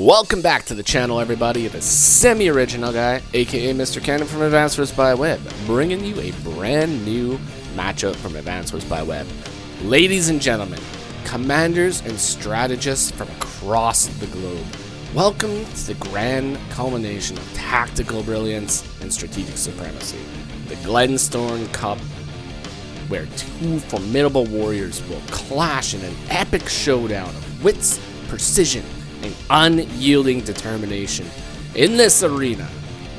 Welcome back to the channel, everybody. The semi-original guy, aka Mr. Cannon from Advanced Wars by Web, bringing you a brand new matchup from Advanced Wars by Web. Ladies and gentlemen, commanders and strategists from across the globe, welcome to the grand culmination of tactical brilliance and strategic supremacy, the Glenstorm Cup, where two formidable warriors will clash in an epic showdown of wits, precision, and unyielding determination. In this arena,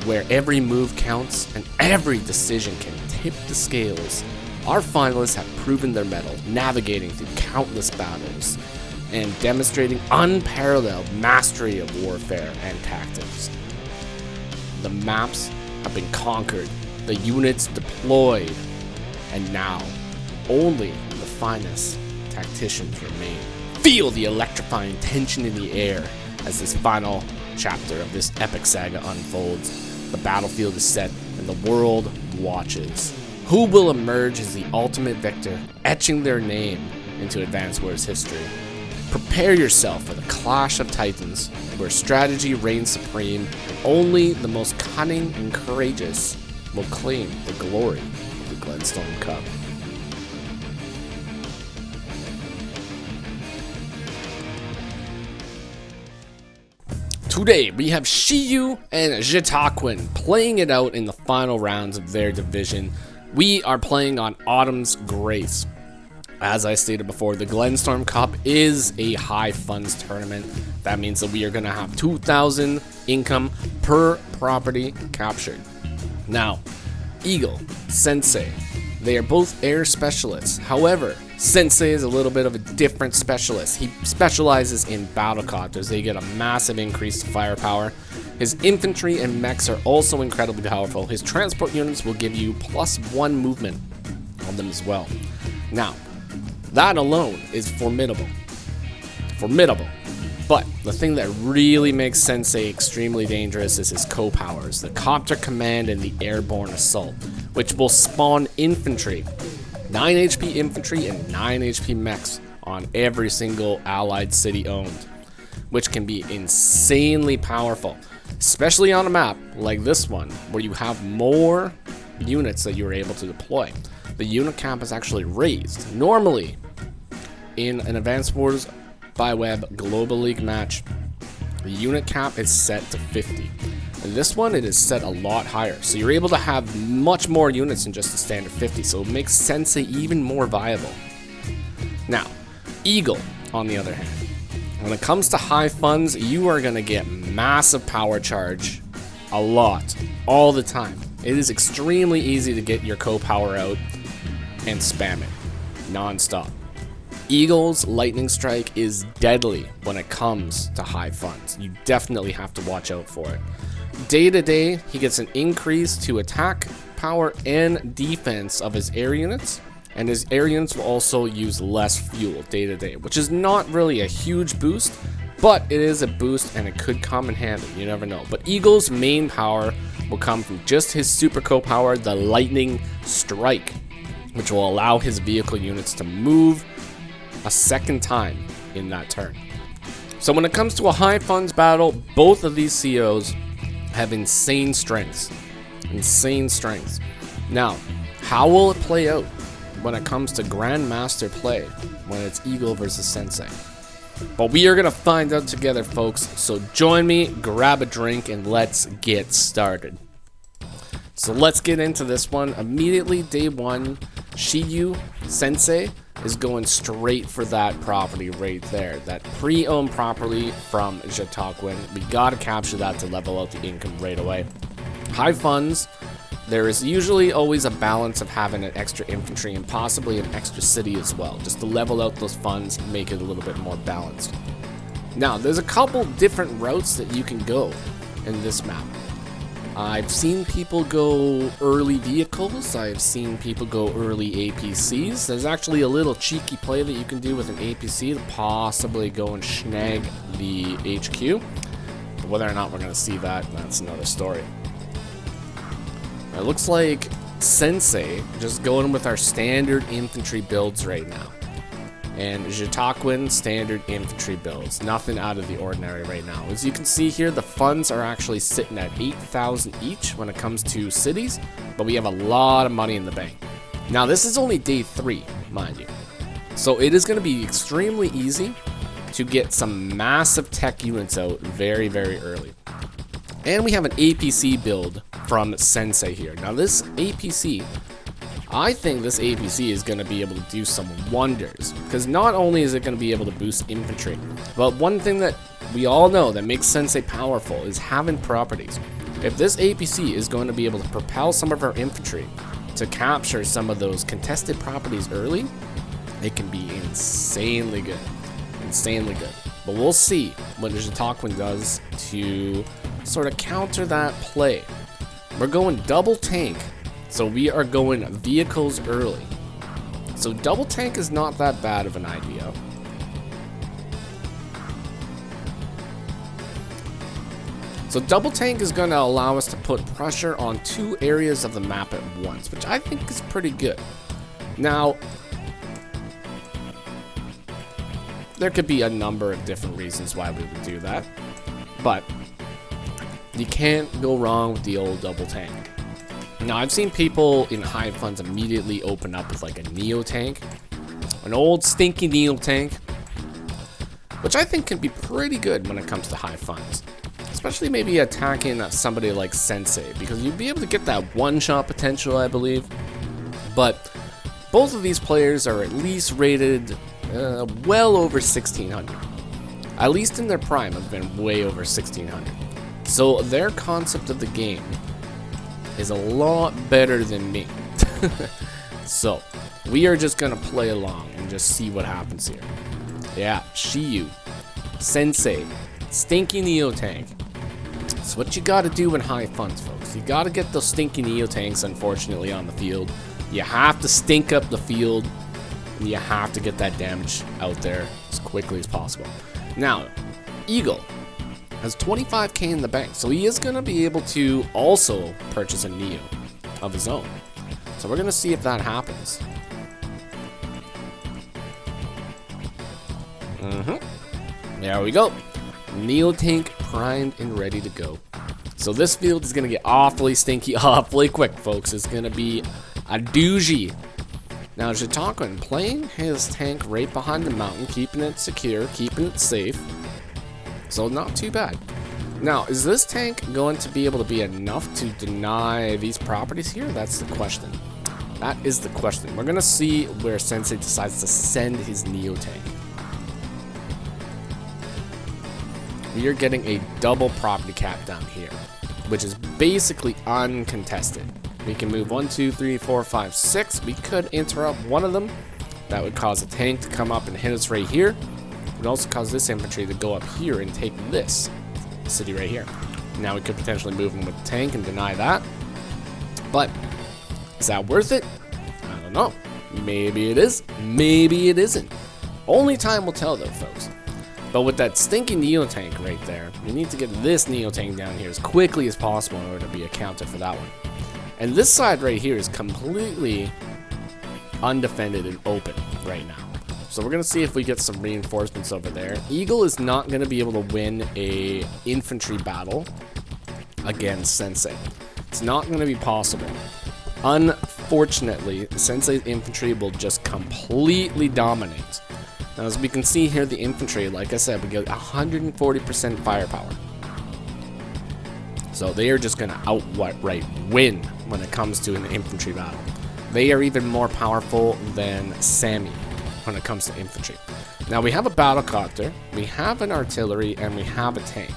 where every move counts and every decision can tip the scales, our finalists have proven their mettle, navigating through countless battles and demonstrating unparalleled mastery of warfare and tactics. The maps have been conquered, the units deployed, and now only the finest tacticians remain. Feel the electrifying tension in the air as this final chapter of this epic saga unfolds. The battlefield is set and the world watches. Who will emerge as the ultimate victor, etching their name into Advanced Wars history? Prepare yourself for the clash of titans, where strategy reigns supreme and only the most cunning and courageous will claim the glory of the Glenstorm Cup. Today, we have Shiyu and Jitaquin playing it out in the final rounds of their division. We are playing on Autumn's Grace. As I stated before, the Glenstorm Cup is a high funds tournament. That means that we are going to have 2,000 income per property captured. Now, Eagle, Sensei, they are both air specialists. However, Sensei is a little bit of a different specialist. He specializes in battlecopters. They get a massive increase to firepower. His infantry and mechs are also incredibly powerful. His transport units will give you +1 movement on them as well. Now, that alone is formidable. Formidable. But the thing that really makes Sensei extremely dangerous is his co-powers, the Copter Command and the Airborne Assault, which will spawn infantry, 9 HP infantry and 9 HP mechs on every single allied city owned, which can be insanely powerful, especially on a map like this one, where you have more units that you're able to deploy. The unit cap is actually raised. Normally, in an Advanced Wars by Web Global League match, the unit cap is set to 50. In this one, it is set a lot higher, so you're able to have much more units than just the standard 50, so it makes Sensei even more viable. Now, Eagle, on the other hand, when it comes to high funds, you are going to get massive power charge a lot, all the time. It is extremely easy to get your co-power out and spam it non-stop. Eagle's Lightning Strike is deadly when it comes to high funds. You definitely have to watch out for it. Day to day, he gets an increase to attack, power, and defense of his air units, and his air units will also use less fuel day to day, which is not really a huge boost, but it is a boost and it could come in handy. You never know. But Eagle's main power will come from just his super co-power, the Lightning Strike, which will allow his vehicle units to move a second time in that turn. So when it comes to a high funds battle, both of these COs have insane strengths. Insane strengths. Now, how will it play out when it comes to Grandmaster play when it's Eagle versus Sensei? But we are going to find out together, folks. So join me, grab a drink, and let's get started. So let's get into this one. Immediately, day one, Shiyu Sensei is going straight for that property right there. That pre-owned property from Jitaquin. We gotta capture that to level out the income right away. High funds, there is usually always a balance of having an extra infantry and possibly an extra city as well, just to level out those funds, make it a little bit more balanced. Now, there's a couple different routes that you can go in this map. I've seen people go early vehicles, I've seen people go early APCs. There's actually a little cheeky play that you can do with an APC to possibly go and snag the HQ. But whether or not we're going to see that, that's another story. It looks like Sensei just going with our standard infantry builds right now. And Jitakwin standard infantry builds. Nothing out of the ordinary right now. As you can see here, the funds are actually sitting at 8,000 each when it comes to cities, but we have a lot of money in the bank. Now, this is only day 3, mind you. So it is going to be extremely easy to get some massive tech units out very, very early. And we have an APC build from Sensei here. Now, this APC, I think this APC is going to be able to do some wonders, because not only is it going to be able to boost infantry, but one thing that we all know that makes Sensei powerful is having properties. If this APC is going to be able to propel some of our infantry to capture some of those contested properties early, it can be insanely good. Insanely good. But we'll see what Jitakwin does to sort of counter that play. We're going double tank. So we are going vehicles early. So double tank is not that bad of an idea. So double tank is going to allow us to put pressure on 2 areas of the map at once, which I think is pretty good. Now, there could be a number of different reasons why we would do that, but you can't go wrong with the old double tank. Now, I've seen people in high funds immediately open up with like a Neo tank, an old stinky Neo tank, which I think can be pretty good when it comes to high funds, especially maybe attacking somebody like Sensei, because you'd be able to get that one-shot potential, I believe. But both of these players are at least rated well over 1600. At least in their prime have been way over 1600. So their concept of the game is a lot better than me. So we are just gonna play along and just see what happens here. Yeah, Shiyu, Sensei, stinky Neo tank. It's what you gotta do in high funds, folks. You gotta get those stinky Neo tanks, unfortunately, on the field. You have to stink up the field, and you have to get that damage out there as quickly as possible. Now, Eagle has 25k in the bank, so he is going to be able to also purchase a Neo of his own. So we're going to see if that happens. There we go. Neo tank primed and ready to go. So this field is going to get awfully stinky awfully quick, folks. It's going to be a doozy. Now, Jitakwin playing his tank right behind the mountain, keeping it secure, keeping it safe. So not too bad. Now, is this tank going to be able to be enough to deny these properties here? That's the question. That is the question. We're going to see where Sensei decides to send his Neo tank. We are getting a double property cap down here, which is basically uncontested. We can move 1, 2, 3, 4, 5, 6. We could interrupt one of them. That would cause a tank to come up and hit us right here. It would also cause this infantry to go up here and take this city right here. Now we could potentially move them with the tank and deny that. But is that worth it? I don't know. Maybe it is. Maybe it isn't. Only time will tell though, folks. But with that stinky Neo tank right there, we need to get this Neo tank down here as quickly as possible in order to be a counter for that one. And this side right here is completely undefended and open right now. So we're going to see if we get some reinforcements over there. Eagle is not going to be able to win a infantry battle against Sensei. It's not going to be possible. Unfortunately, Sensei's infantry will just completely dominate. Now, as we can see here, the infantry, like I said, we get 140% firepower. So they are just going to outright win when it comes to an infantry battle. They are even more powerful than Sammy when it comes to infantry. Now, we have a battlecopter, we have an artillery, and we have a tank.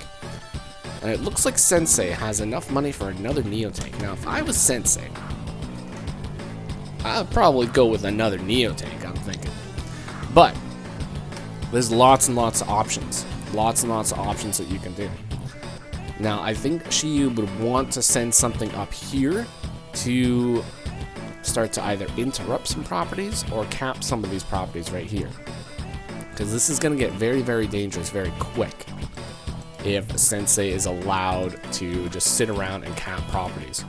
And it looks like Sensei has enough money for another Neo tank. Now, if I was Sensei, I'd probably go with another Neo tank, I'm thinking. But there's lots and lots of options. Lots and lots of options that you can do. Now, I think Shiyu would want to send something up here to start to either interrupt some properties or cap some of these properties right here. Because this is going to get very, very dangerous very quick if Sensei is allowed to just sit around and cap properties.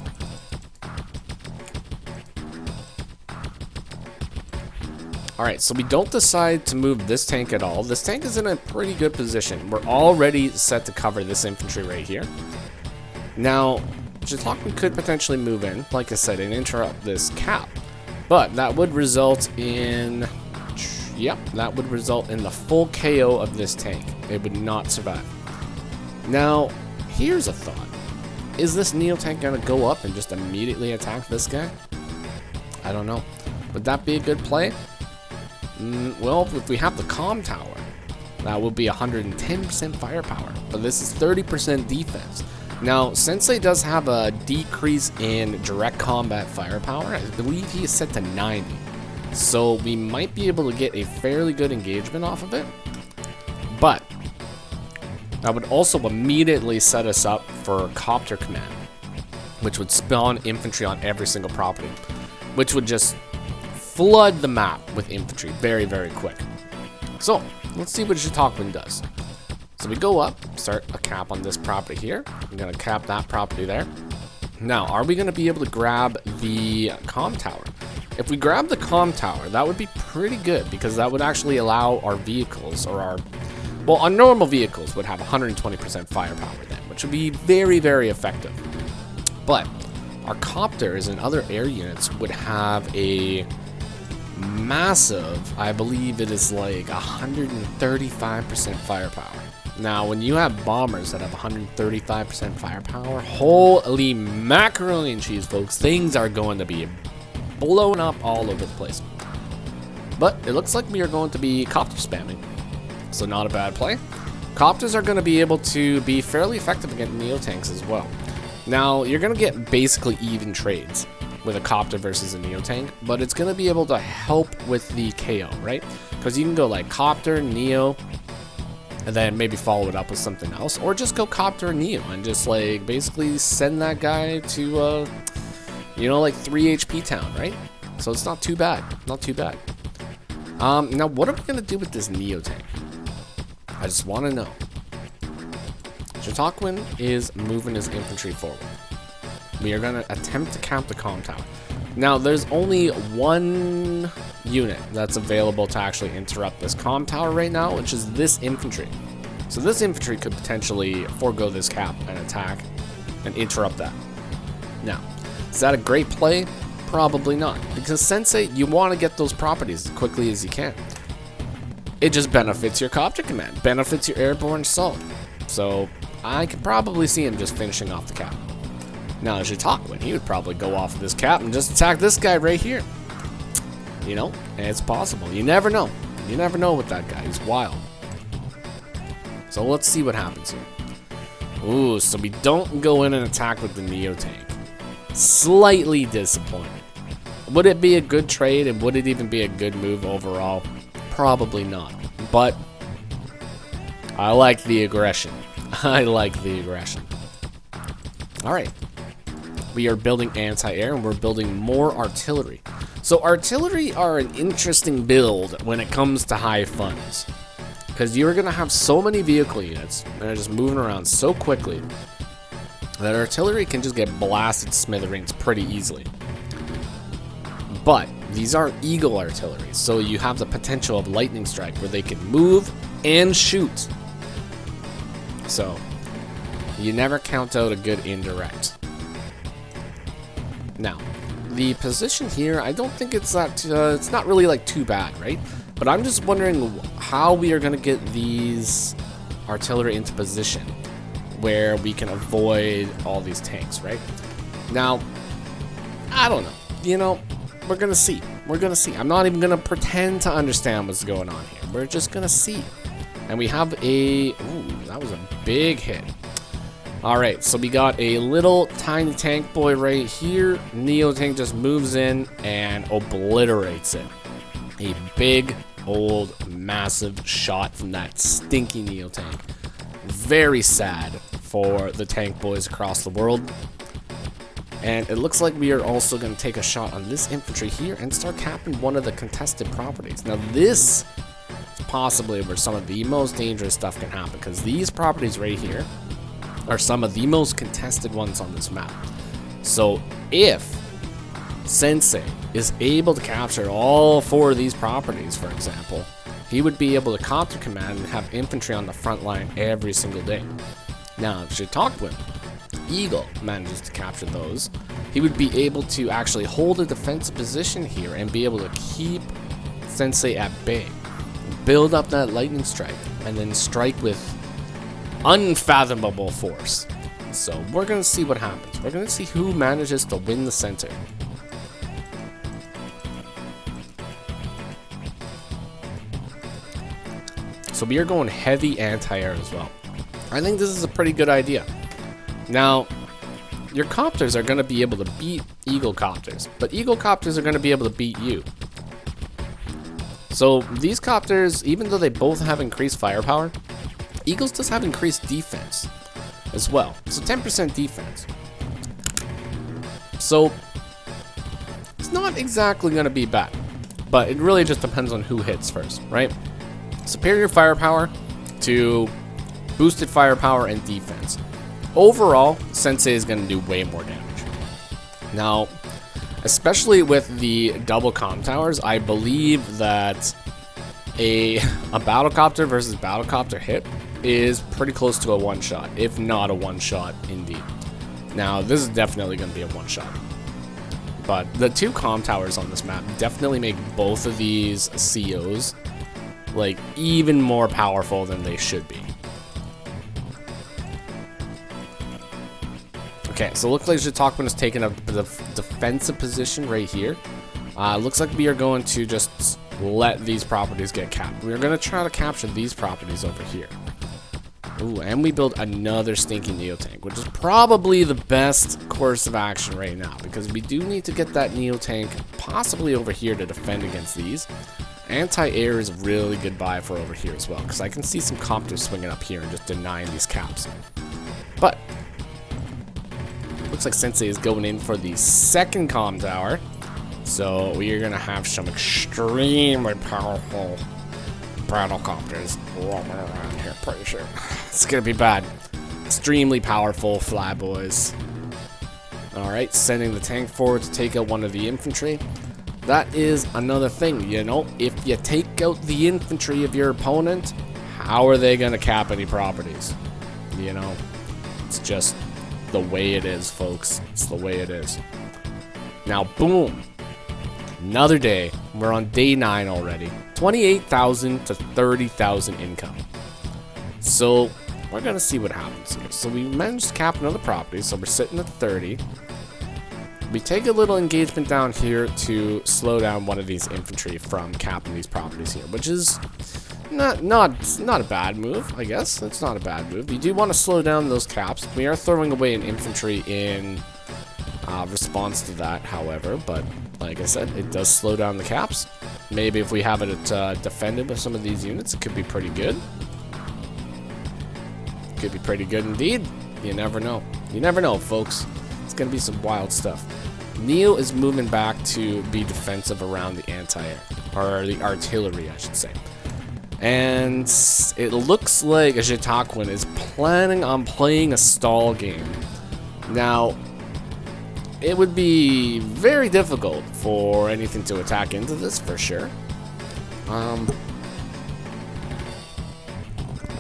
Alright, so we don't decide to move this tank at all. This tank is in a pretty good position. We're already set to cover this infantry right here. Now, Jitokman could potentially move in, like I said, and interrupt this cap. But that would result in... Yep, that would result in the full KO of this tank. It would not survive. Now, here's a thought. Is this Neo tank going to go up and just immediately attack this guy? I don't know. Would that be a good play? Well, if we have the comm tower, that would be 110% firepower, but this is 30% defense. Now, Sensei does have a decrease in direct combat firepower. I believe he is set to 90, so we might be able to get a fairly good engagement off of it, but that would also immediately set us up for copter command, which would spawn infantry on every single property, which would just flood the map with infantry very, very quick. So, let's see what Jitokman does. So we go up, start a cap on this property here. I'm going to cap that property there. Now, are we going to be able to grab the comm tower? If we grab the comm tower, that would be pretty good, because that would actually allow our vehicles, or our normal vehicles would have 120% firepower then, which would be very, very effective. But our copters and other air units would have a massive, I believe it is like 135% firepower. Now, when you have bombers that have 135% firepower, holy macaroni and cheese, folks, things are going to be blown up all over the place. But it looks like we are going to be copter spamming, so not a bad play. Copters are going to be able to be fairly effective against Neo tanks as well. Now, you're going to get basically even trades with a copter versus a Neo tank, but it's going to be able to help with the KO, right? Because you can go like copter, Neo, and then maybe follow it up with something else, or just go copter and Neo and just like basically send that guy to you know, like 3 HP town, right? So it's not too bad, not too bad. Now what are we going to do with this Neo tank? I just want to know. Jitokman is moving his infantry forward. We are going to attempt to cap the comm tower. Now, there's only one unit that's available to actually interrupt this comm tower right now, which is this infantry. So this infantry could potentially forego this cap and attack and interrupt that. Now, is that a great play? Probably not, because Sensei, you want to get those properties as quickly as you can. It just benefits your copter command, benefits your airborne assault. So I can probably see him just finishing off the cap. Now, Jitokman, he would probably go off of this cap and just attack this guy right here. You know, it's possible. You never know. You never know with that guy. He's wild. So let's see what happens here. Ooh, so we don't go in and attack with the Neo tank. Slightly disappointed. Would it be a good trade, and would it even be a good move overall? Probably not. But I like the aggression. I like the aggression. Alright. We are building anti-air, and we're building more artillery. So artillery are an interesting build when it comes to high funds, because you're going to have so many vehicle units that are just moving around so quickly that artillery can just get blasted to smithereens pretty easily. But these are eagle artillery, so you have the potential of lightning strike where they can move and shoot. So you never count out a good indirect. Now, the position here, I don't think it's that, it's not really like too bad, right? But I'm just wondering how we are going to get these artillery into position where we can avoid all these tanks, right? Now, I don't know. You know, we're going to see. We're going to see. I'm not even going to pretend to understand what's going on here. We're just going to see. And we have a... Ooh, that was a big hit. Alright, so we got a little tiny tank boy right here. Neo tank just moves in and obliterates it. A big, old, massive shot from that stinky Neo tank. Very sad for the tank boys across the world. And it looks like we are also going to take a shot on this infantry here and start capping one of the contested properties. Now this is possibly where some of the most dangerous stuff can happen, because these properties right here are some of the most contested ones on this map. So if Sensei is able to capture all 4 of these properties, for example, he would be able to counter command and have infantry on the front line every single day. Now, if Chautauquan Eagle manages to capture those, he would be able to actually hold a defensive position here and be able to keep Sensei at bay, build up that lightning strike, and then strike with unfathomable force. So we're going to see what happens. We're going to see who manages to win the center. So we are going heavy anti-air as well. I think this is a pretty good idea. Now, your copters are going to be able to beat Eagle copters, but Eagle copters are going to be able to beat you. So these copters, even though they both have increased firepower, Eagles does have increased defense as well. So 10% defense. So it's not exactly going to be bad, but it really just depends on who hits first, right? Superior firepower to boosted firepower and defense. Overall, Sensei is going to do way more damage. Now, especially with the double comm towers, I believe that a battlecopter versus battlecopter hit is pretty close to a one-shot, if not a one-shot indeed. Now, this is definitely going to be a one-shot. But the 2 comm towers on this map definitely make both of these COs like even more powerful than they should be. Okay, so it looks like Chautauquan is taking a defensive position right here. Looks like we are going to just let these properties get capped. We're going to try to capture these properties over here. Ooh, and we build another stinky Neo Tank, which is probably the best course of action right now, because we do need to get that Neo Tank possibly over here to defend against these. Anti-air is a really good buy for over here as well, because I can see some copters swinging up here and just denying these caps. But looks like Sensei is going in for the second comm tower, so we are going to have some extremely powerful battlecopters roaming around here, pretty sure. It's going to be bad. Extremely powerful flyboys. Alright, sending the tank forward to take out one of the infantry. That is another thing, you know, if you take out the infantry of your opponent, how are they going to cap any properties? You know, it's just the way it is, folks. It's the way it is. Now, boom. Another day. We're on day 9 already. 28,000 to 30,000 income. So, we're going to see what happens here. So, we managed to cap another property, so we're sitting at 30. We take a little engagement down here to slow down one of these infantry from capping these properties here, which is not a bad move, I guess. It's not a bad move. You do want to slow down those caps. We are throwing away an infantry in response to that, however, but like I said, it does slow down the caps. Maybe if we have it defended with some of these units, it could be pretty good. Could be pretty good indeed. You never know. You never know, folks. It's going to be some wild stuff. Neo is moving back to be defensive around the anti-air, or the artillery, I should say. And it looks like Chautauquan is planning on playing a stall game. Now, it would be very difficult for anything to attack into this, for sure.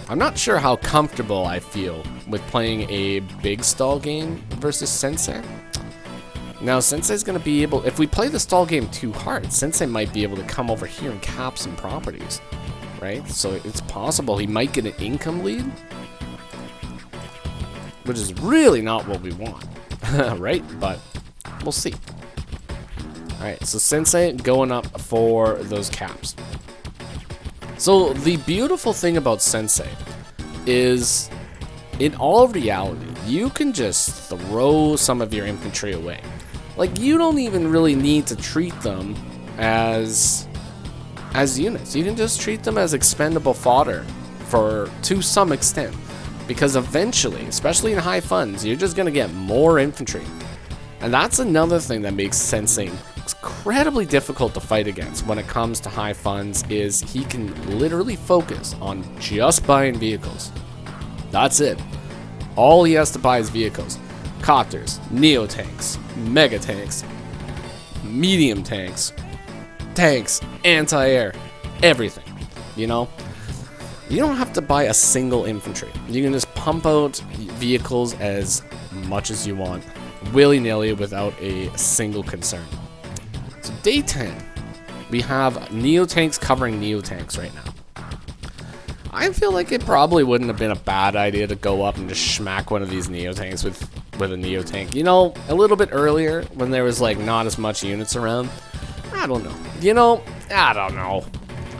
I'm not sure how comfortable I feel with playing a big stall game versus Sensei. Now, Sensei's going to be able, if we play the stall game too hard, Sensei might be able to come over here and cap some properties, right? So it's possible he might get an income lead, which is really not what we want, right? But we'll see. Alright, so Sensei going up for those caps. So the beautiful thing about Sensei is, in all reality, you can just throw some of your infantry away. Like, you don't even really need to treat them as units. You can just treat them as expendable fodder to some extent. Because eventually, especially in high funds, you're just going to get more infantry. And that's another thing that makes Sensei incredibly difficult to fight against when it comes to high funds, is he can literally focus on just buying vehicles. That's it. All he has to buy is vehicles. Copters, Neo tanks, Mega tanks, medium tanks, anti-air, everything, you know? You don't have to buy a single infantry. You can just pump out vehicles as much as you want, willy-nilly, without a single concern. So day 10, we have Neo-tanks covering Neo-tanks right now. I feel like it probably wouldn't have been a bad idea to go up and just smack one of these Neo-tanks with a Neo-tank. You know, a little bit earlier, when there was, like, not as much units around. I don't know. You know, I don't know.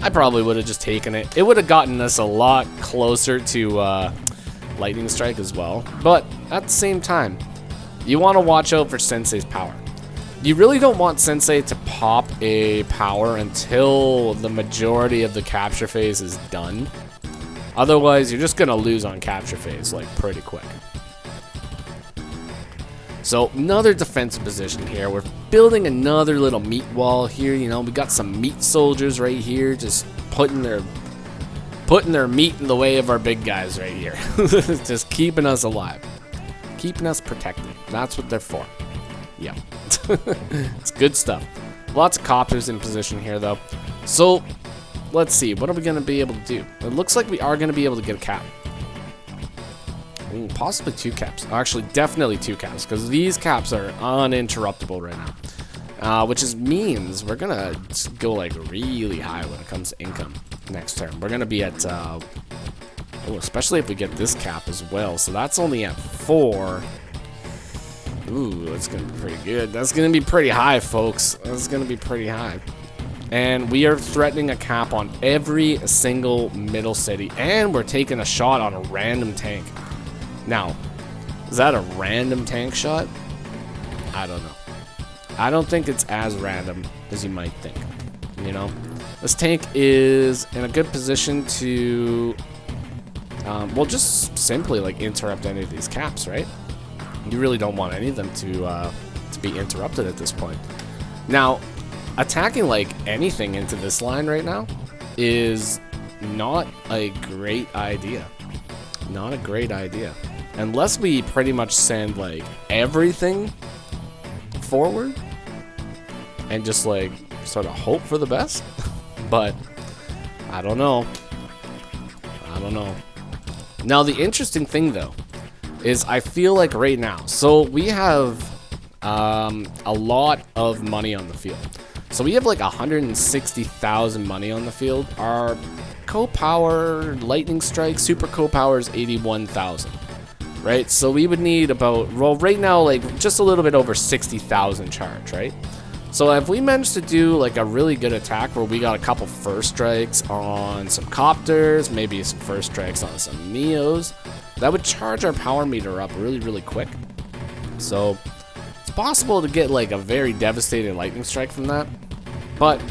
I probably would have just taken it. It would have gotten us a lot closer to Lightning Strike as well. But at the same time, you want to watch out for Sensei's power. You really don't want Sensei to pop a power until the majority of the capture phase is done. Otherwise, you're just going to lose on capture phase, like, pretty quick. So, another defensive position here. We're building another little meat wall here, you know. We got some meat soldiers right here, just putting their meat in the way of our big guys right here. Just keeping us alive. Keeping us protected. That's what they're for. Yeah. It's good stuff. Lots of copters in position here, though. So, let's see. What are we going to be able to do? It looks like we are going to be able to get a cap. Ooh, possibly 2 caps. Actually, definitely 2 caps, because these caps are uninterruptible right now. Which means we're going to go, like, really high when it comes to income next term. We're going to be at, especially if we get this cap as well. So that's only at 4. Ooh, that's going to be pretty good. That's going to be pretty high, folks. That's going to be pretty high. And we are threatening a cap on every single middle city. And we're taking a shot on a random tank. Now, is that a random tank shot? I don't know. I don't think it's as random as you might think. You know? This tank is in a good position to, well, just simply, like, interrupt any of these caps, right? You really don't want any of them to be interrupted at this point. Now, attacking, like, anything into this line right now is not a great idea. Not a great idea. Unless we pretty much send, like, everything forward and just, like, sort of hope for the best. But I don't know. I don't know. Now, the interesting thing, though, is I feel like right now, so we have a lot of money on the field. So we have like 160,000 money on the field. Our co-power lightning strike super co-power is 81,000, right? So we would need about, well, right now, like just a little bit over 60,000 charge, right? So if we managed to do like a really good attack where we got a couple first strikes on some copters, maybe some first strikes on some Neos, that would charge our power meter up really, really quick. So it's possible to get like a very devastating lightning strike from that, but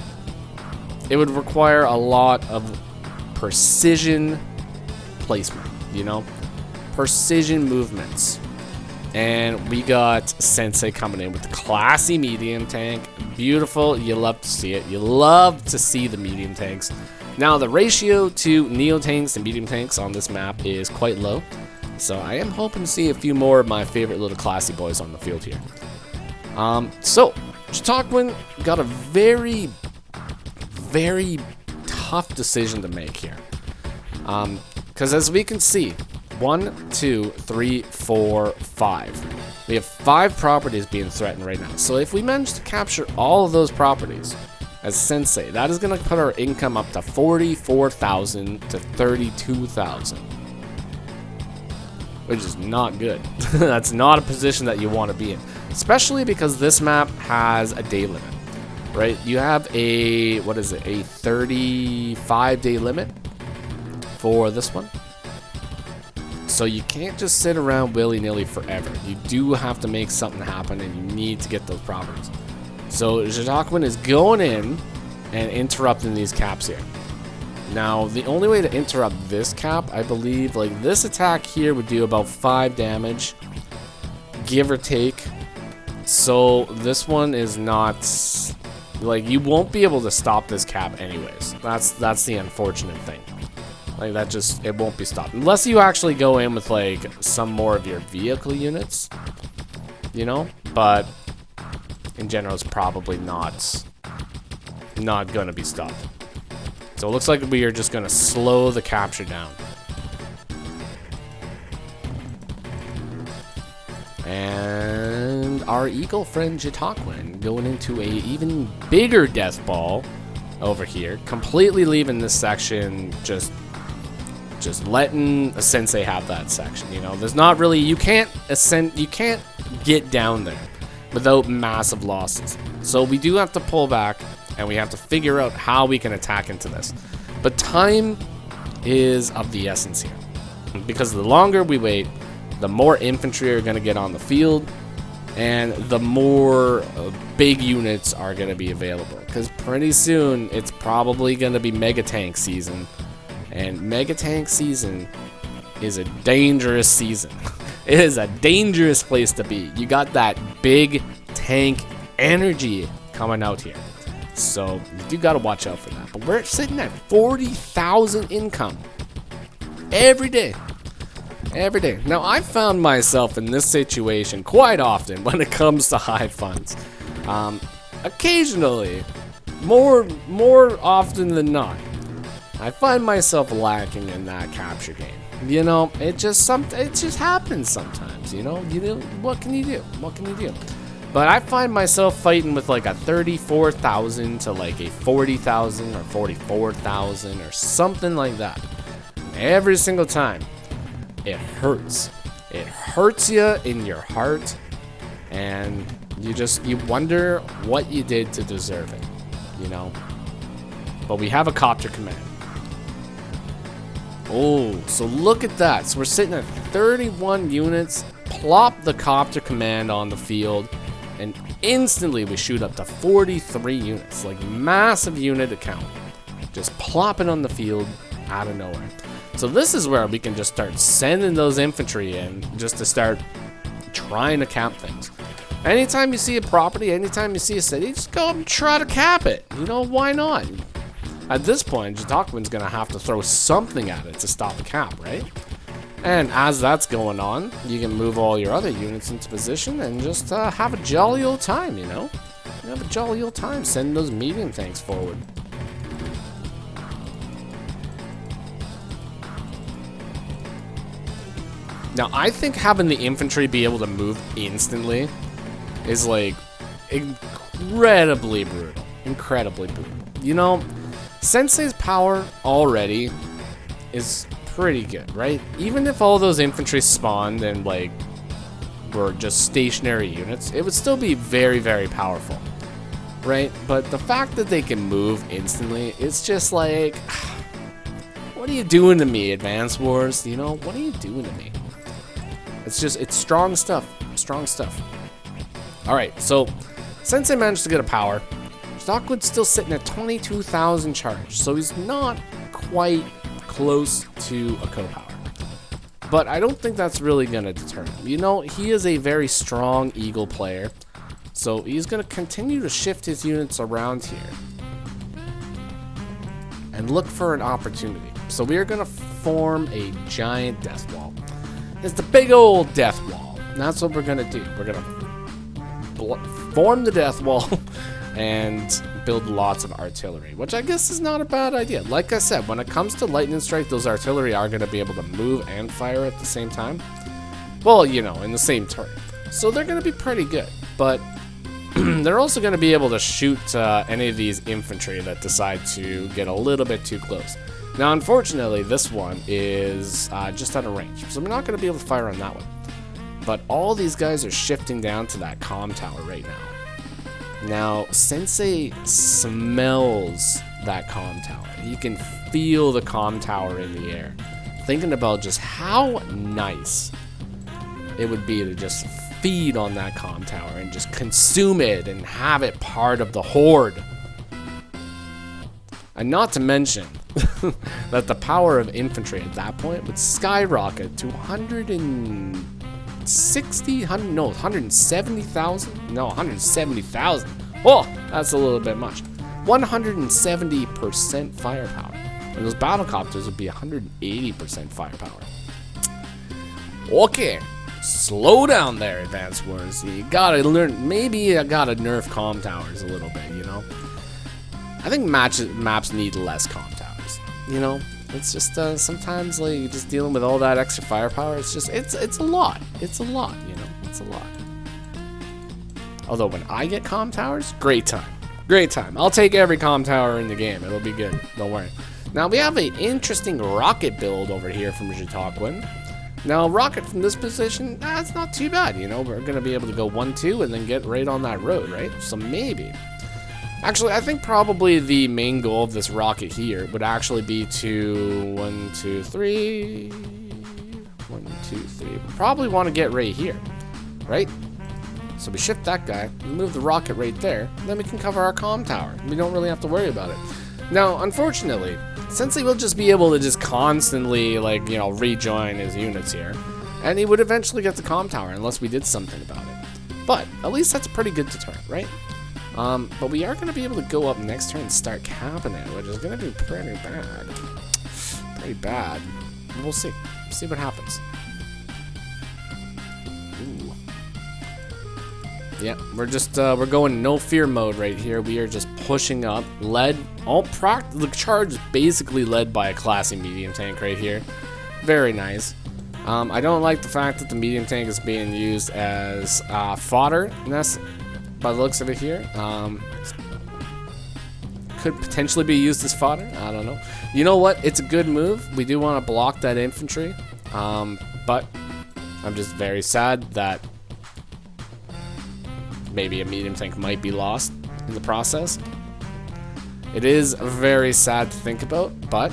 it would require a lot of precision placement, you know, precision movements. And we got Sensei coming in with the classy medium tank. Beautiful. You love to see it. You love to see the medium tanks. Now, the ratio to Neo tanks and medium tanks on this map is quite low. So I am hoping to see a few more of my favorite little classy boys on the field here. So, Chautauquan got a very, very tough decision to make here. Because as we can see, 1, 2, 3, 4, 5. We have 5 properties being threatened right now. So if we manage to capture all of those properties as Sensei, that is going to put our income up to 44,000 to 32,000. Which is not good. That's not a position that you want to be in. Especially because this map has a day limit, right? You have a, what is it, a 35-day limit for this one. So you can't just sit around willy-nilly forever. You do have to make something happen, and you need to get those properties. So Chautauquan is going in and interrupting these caps here. Now, the only way to interrupt this cap, I believe, like this attack here would do about 5 damage, give or take. So this one is not, like, you won't be able to stop this cap anyways. That's the unfortunate thing. Like, that just, it won't be stopped. Unless you actually go in with, like, some more of your vehicle units, you know? But in general is probably not gonna be stopped. So it looks like we are just gonna slow the capture down. And our eagle friend Jitaquin going into a even bigger death ball over here, completely leaving this section, just letting a Sensei have that section. You know, there's not really, you can't get down there without massive losses. So we do have to pull back, and we have to figure out how we can attack into this. But time is of the essence here, because the longer we wait, the more infantry are going to get on the field, and the more big units are going to be available. Because pretty soon, it's probably going to be Mega Tank season. And Mega Tank season is a dangerous season. It is a dangerous place to be. You got that big tank energy coming out here. So you do got to watch out for that. But we're sitting at 40,000 income every day. Every day. Now, I found myself in this situation quite often when it comes to hive funds. Occasionally, more often than not, I find myself lacking in that capture game. You know, it just happens sometimes. You know, what can you do? What can you do? But I find myself fighting with like a 34,000 to like a 40,000 or 44,000 or something like that. Every single time. It hurts. It hurts you in your heart, and you wonder what you did to deserve it, you know? But we have a copter command. Oh, so look at that. So we're sitting at 31 units, plop the copter command on the field, and instantly we shoot up to 43 units, like massive unit account. Just plopping on the field out of nowhere. So this is where we can just start sending those infantry in just to start trying to cap things. Anytime you see a property, anytime you see a city, just go up and try to cap it. You know, why not? At this point, Jitaquin's going to have to throw something at it to stop the cap, right? And as that's going on, you can move all your other units into position and just have a jolly old time, you know? You have a jolly old time sending those medium tanks forward. Now, I think having the infantry be able to move instantly is, like, incredibly brutal. Incredibly brutal. You know, Sensei's power already is pretty good, right? Even if all those infantry spawned and, like, were just stationary units, it would still be very, very powerful, right? But the fact that they can move instantly, it's just like, what are you doing to me, Advance Wars? You know, what are you doing to me? It's strong stuff. Strong stuff. Alright, so Sensei managed to get a power. Stockwood's still sitting at 22,000 charge, so he's not quite close to a co-power. But I don't think that's really going to deter him. You know, he is a very strong Eagle player, so he's going to continue to shift his units around here and look for an opportunity. So we are going to form a giant death wall. It's the big old death wall. And that's what we're going to do. We're going to form the death wall and build lots of artillery, which I guess is not a bad idea. Like I said, when it comes to lightning strike, those artillery are going to be able to move and fire at the same time. Well, you know, in the same turn. So they're going to be pretty good. But they're also going to be able to shoot any of these infantry that decide to get a little bit too close. Now, unfortunately, this one is just out of range, so we're not going to be able to fire on that one. But all these guys are shifting down to that comm tower right now. Now, Sensei smells that comm tower. You can feel the comm tower in the air. Thinking about just how nice it would be to just feed on that comm tower and just consume it and have it part of the hoard. And not to mention that the power of infantry at that point would skyrocket to 170,000? No, 170,000. Oh, that's a little bit much. 170% firepower. And those battlecopters would be 180% firepower. Okay, Slow down there, Advanced Wars. You gotta learn. Maybe I gotta nerf comm towers a little bit, you know? I think maps need less comm towers, you know? It's just sometimes like just dealing with all that extra firepower. It's just it's a lot. It's a lot, you know. It's a lot. Although when I get comm towers, great time, great time. I'll take every comm tower in the game. It'll be good. Don't worry. Now we have an interesting rocket build over here from Jitaquin. Now rocket from this position, that's not too bad. You know, we're gonna be able to go 1-2 and then get right on that road, right? So maybe. Actually, I think probably the main goal of this rocket here would actually be to 1, 2, 3. 1, 2, 3. We probably want to get right here, right? So we shift that guy, move the rocket right there, and then we can cover our comm tower. We don't really have to worry about it. Now, unfortunately, Sensei will just be able to just constantly, like, you know, rejoin his units here, and he would eventually get the comm tower unless we did something about it. But at least that's a pretty good deterrent, right? But we are going to be able to go up next turn and start capping it, which is going to be pretty bad. Pretty bad. We'll see. See what happens. Ooh. Yeah, we're just, we're going no fear mode right here. We are just pushing up. The charge is basically led by a classy medium tank right here. Very nice. I don't like the fact that the medium tank is being used as fodder. And that's by the looks of it here. Could potentially be used as fodder. I don't know. You know what? It's a good move. We do want to block that infantry. But I'm just very sad that maybe a medium tank might be lost in the process. It is very sad to think about, but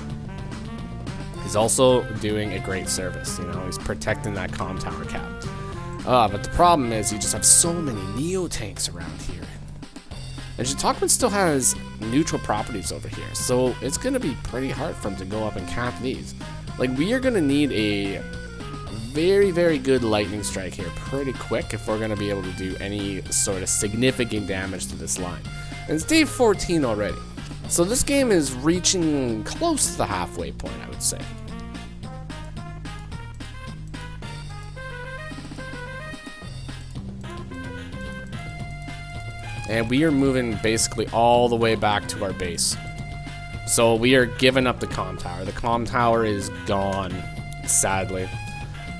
he's also doing a great service. You know, he's protecting that comm tower cap. But the problem is you just have so many Neo tanks around here. And Jitaquin still has neutral properties over here, so it's going to be pretty hard for him to go up and cap these. Like, we are going to need a very, very good lightning strike here pretty quick if we're going to be able to do any sort of significant damage to this line. And it's day 14 already. So this game is reaching close to the halfway point, I would say. And we are moving basically all the way back to our base. So we are giving up the comm tower. The comm tower is gone, sadly.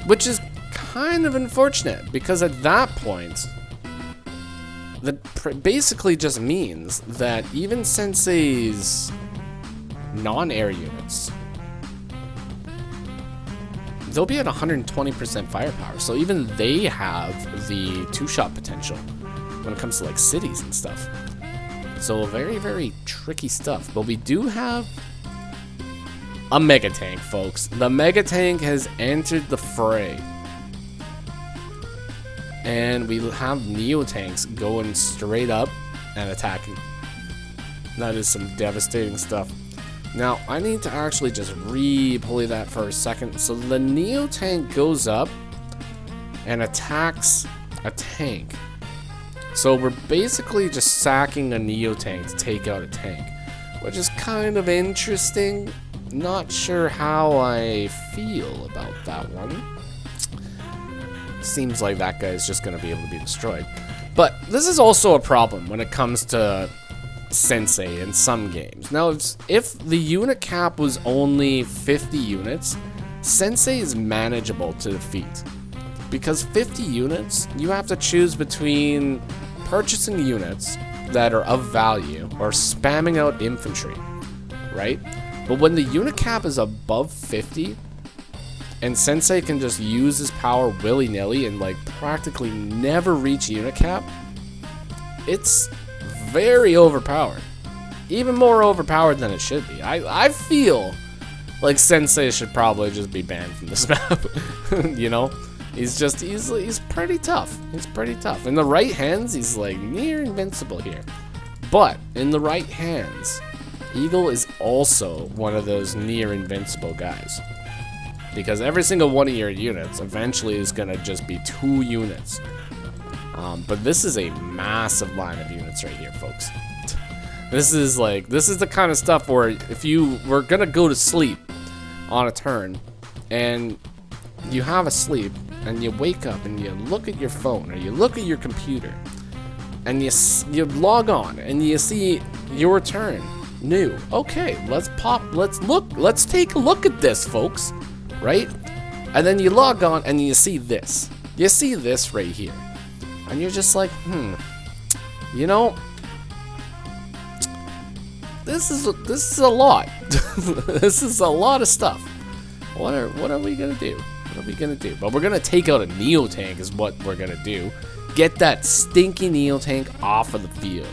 Which is kind of unfortunate, because at that point, that basically just means that even Sensei's non-air units, they'll be at 120% firepower. So even they have the two-shot potential when it comes to like cities and stuff. So very, very tricky stuff. But we do have a mega tank, folks. The mega tank has entered the fray. And we have Neo tanks going straight up and attacking. That is some devastating stuff. Now, I need to actually just re-pulley that for a second. So the Neo tank goes up and attacks a tank. So we're basically just sacking a Neo tank to take out a tank, which is kind of interesting. Not sure how I feel about that one. Seems like that guy is just going to be able to be destroyed. But this is also a problem when it comes to Sensei in some games. Now, if the unit cap was only 50 units, Sensei is manageable to defeat. Because 50 units, you have to choose between purchasing units that are of value or spamming out infantry, right? But when the unit cap is above 50, and Sensei can just use his power willy-nilly and like practically never reach unit cap, it's very overpowered. Even more overpowered than it should be. I feel like Sensei should probably just be banned from this map. You know? He's pretty tough. He's pretty tough. In the right hands, he's like near invincible here. But in the right hands, Eagle is also one of those near invincible guys. Because every single one of your units eventually is going to just be 2 units. But this is a massive line of units right here, folks. This is the kind of stuff where if you were going to go to sleep on a turn and you have a sleep and you wake up and you look at your phone or you look at your computer and you log on and you see your turn, new. Okay, let's take a look at this, folks, right? And then you log on and you see this. You see this right here. And you're just like, you know, this is a lot. This is a lot of stuff. What are we gonna do? What are we gonna do? But we're gonna take out a Neo tank is what we're gonna do. Get that stinky Neo tank off of the field.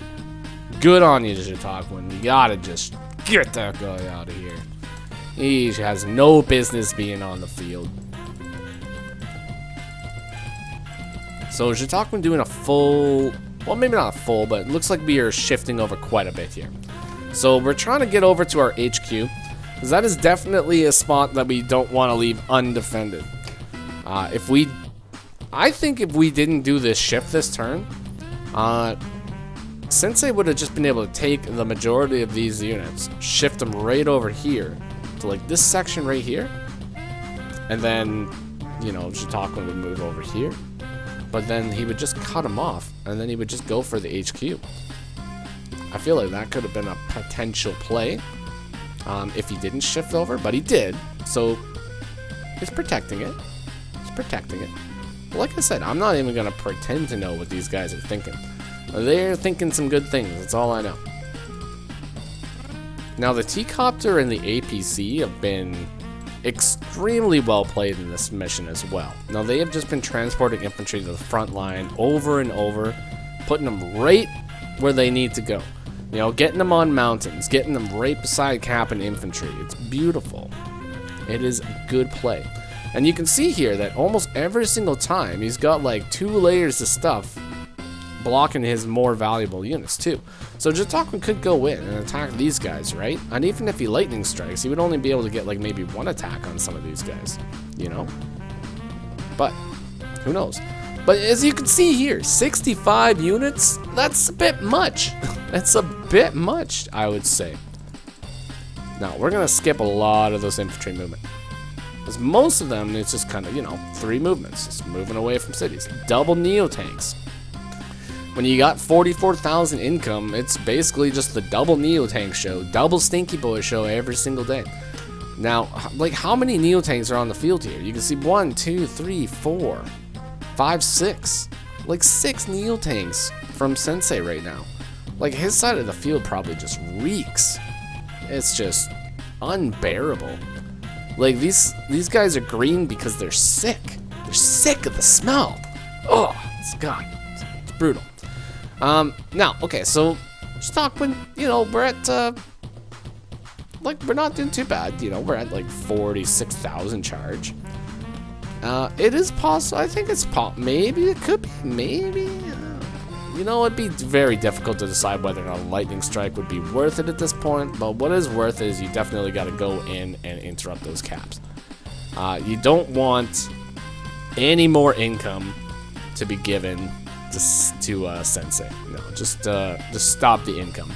Good on you, Jitakwin. You gotta just get that guy out of here. He has no business being on the field. So Jitakwin doing a full, well, maybe not a full, but it looks like we are shifting over quite a bit here. So we're trying to get over to our HQ, because that is definitely a spot that we don't want to leave undefended. I think if we didn't do this shift this turn, Sensei would have just been able to take the majority of these units, shift them right over here to like this section right here, and then, you know, Jitakwin would move over here, but then he would just cut them off, and then he would just go for the HQ. I feel like that could have been a potential play if he didn't shift over, but he did, so he's protecting it. He's protecting it. But like I said, I'm not even going to pretend to know what these guys are thinking. They're thinking some good things, that's all I know. Now the T-Copter and the APC have been extremely well played in this mission as well. Now they have just been transporting infantry to the front line over and over, putting them right where they need to go. You know, getting them on mountains, getting them right beside cap and infantry. It's beautiful. It is good play. And you can see here that almost every single time he's got like 2 layers of stuff blocking his more valuable units too. So Jitakwin could go in and attack these guys, right? And even if he lightning strikes, he would only be able to get like maybe 1 attack on some of these guys, you know? But who knows? But as you can see here, 65 units, that's a bit much. That's a bit much, I would say. Now, we're going to skip a lot of those infantry movement. Because most of them, it's just kind of, you know, 3 movements. Just moving away from cities. Double Neo tanks. When you got 44,000 income, it's basically just the double Neo tank show. Double Stinky Boy show every single day. Now, like, how many Neo tanks are on the field here? You can see 1, 2, 3, 4, 5, 6. Like 6 Neo tanks from Sensei right now. Like, his side of the field probably just reeks. It's just unbearable. Like, these guys are green because they're sick. They're sick of the smell. Oh, it's God. It's brutal. Now, okay, so Jitakwin, you know, we're at, like, we're not doing too bad. You know, we're at, like, 46,000 charge. It is possible. I think it's maybe it could be. Maybe. You know, it'd be very difficult to decide whether or not a lightning strike would be worth it at this point. But what is worth it is you definitely got to go in and interrupt those caps. You don't want any more income to be given to Sensei. No, just stop the income.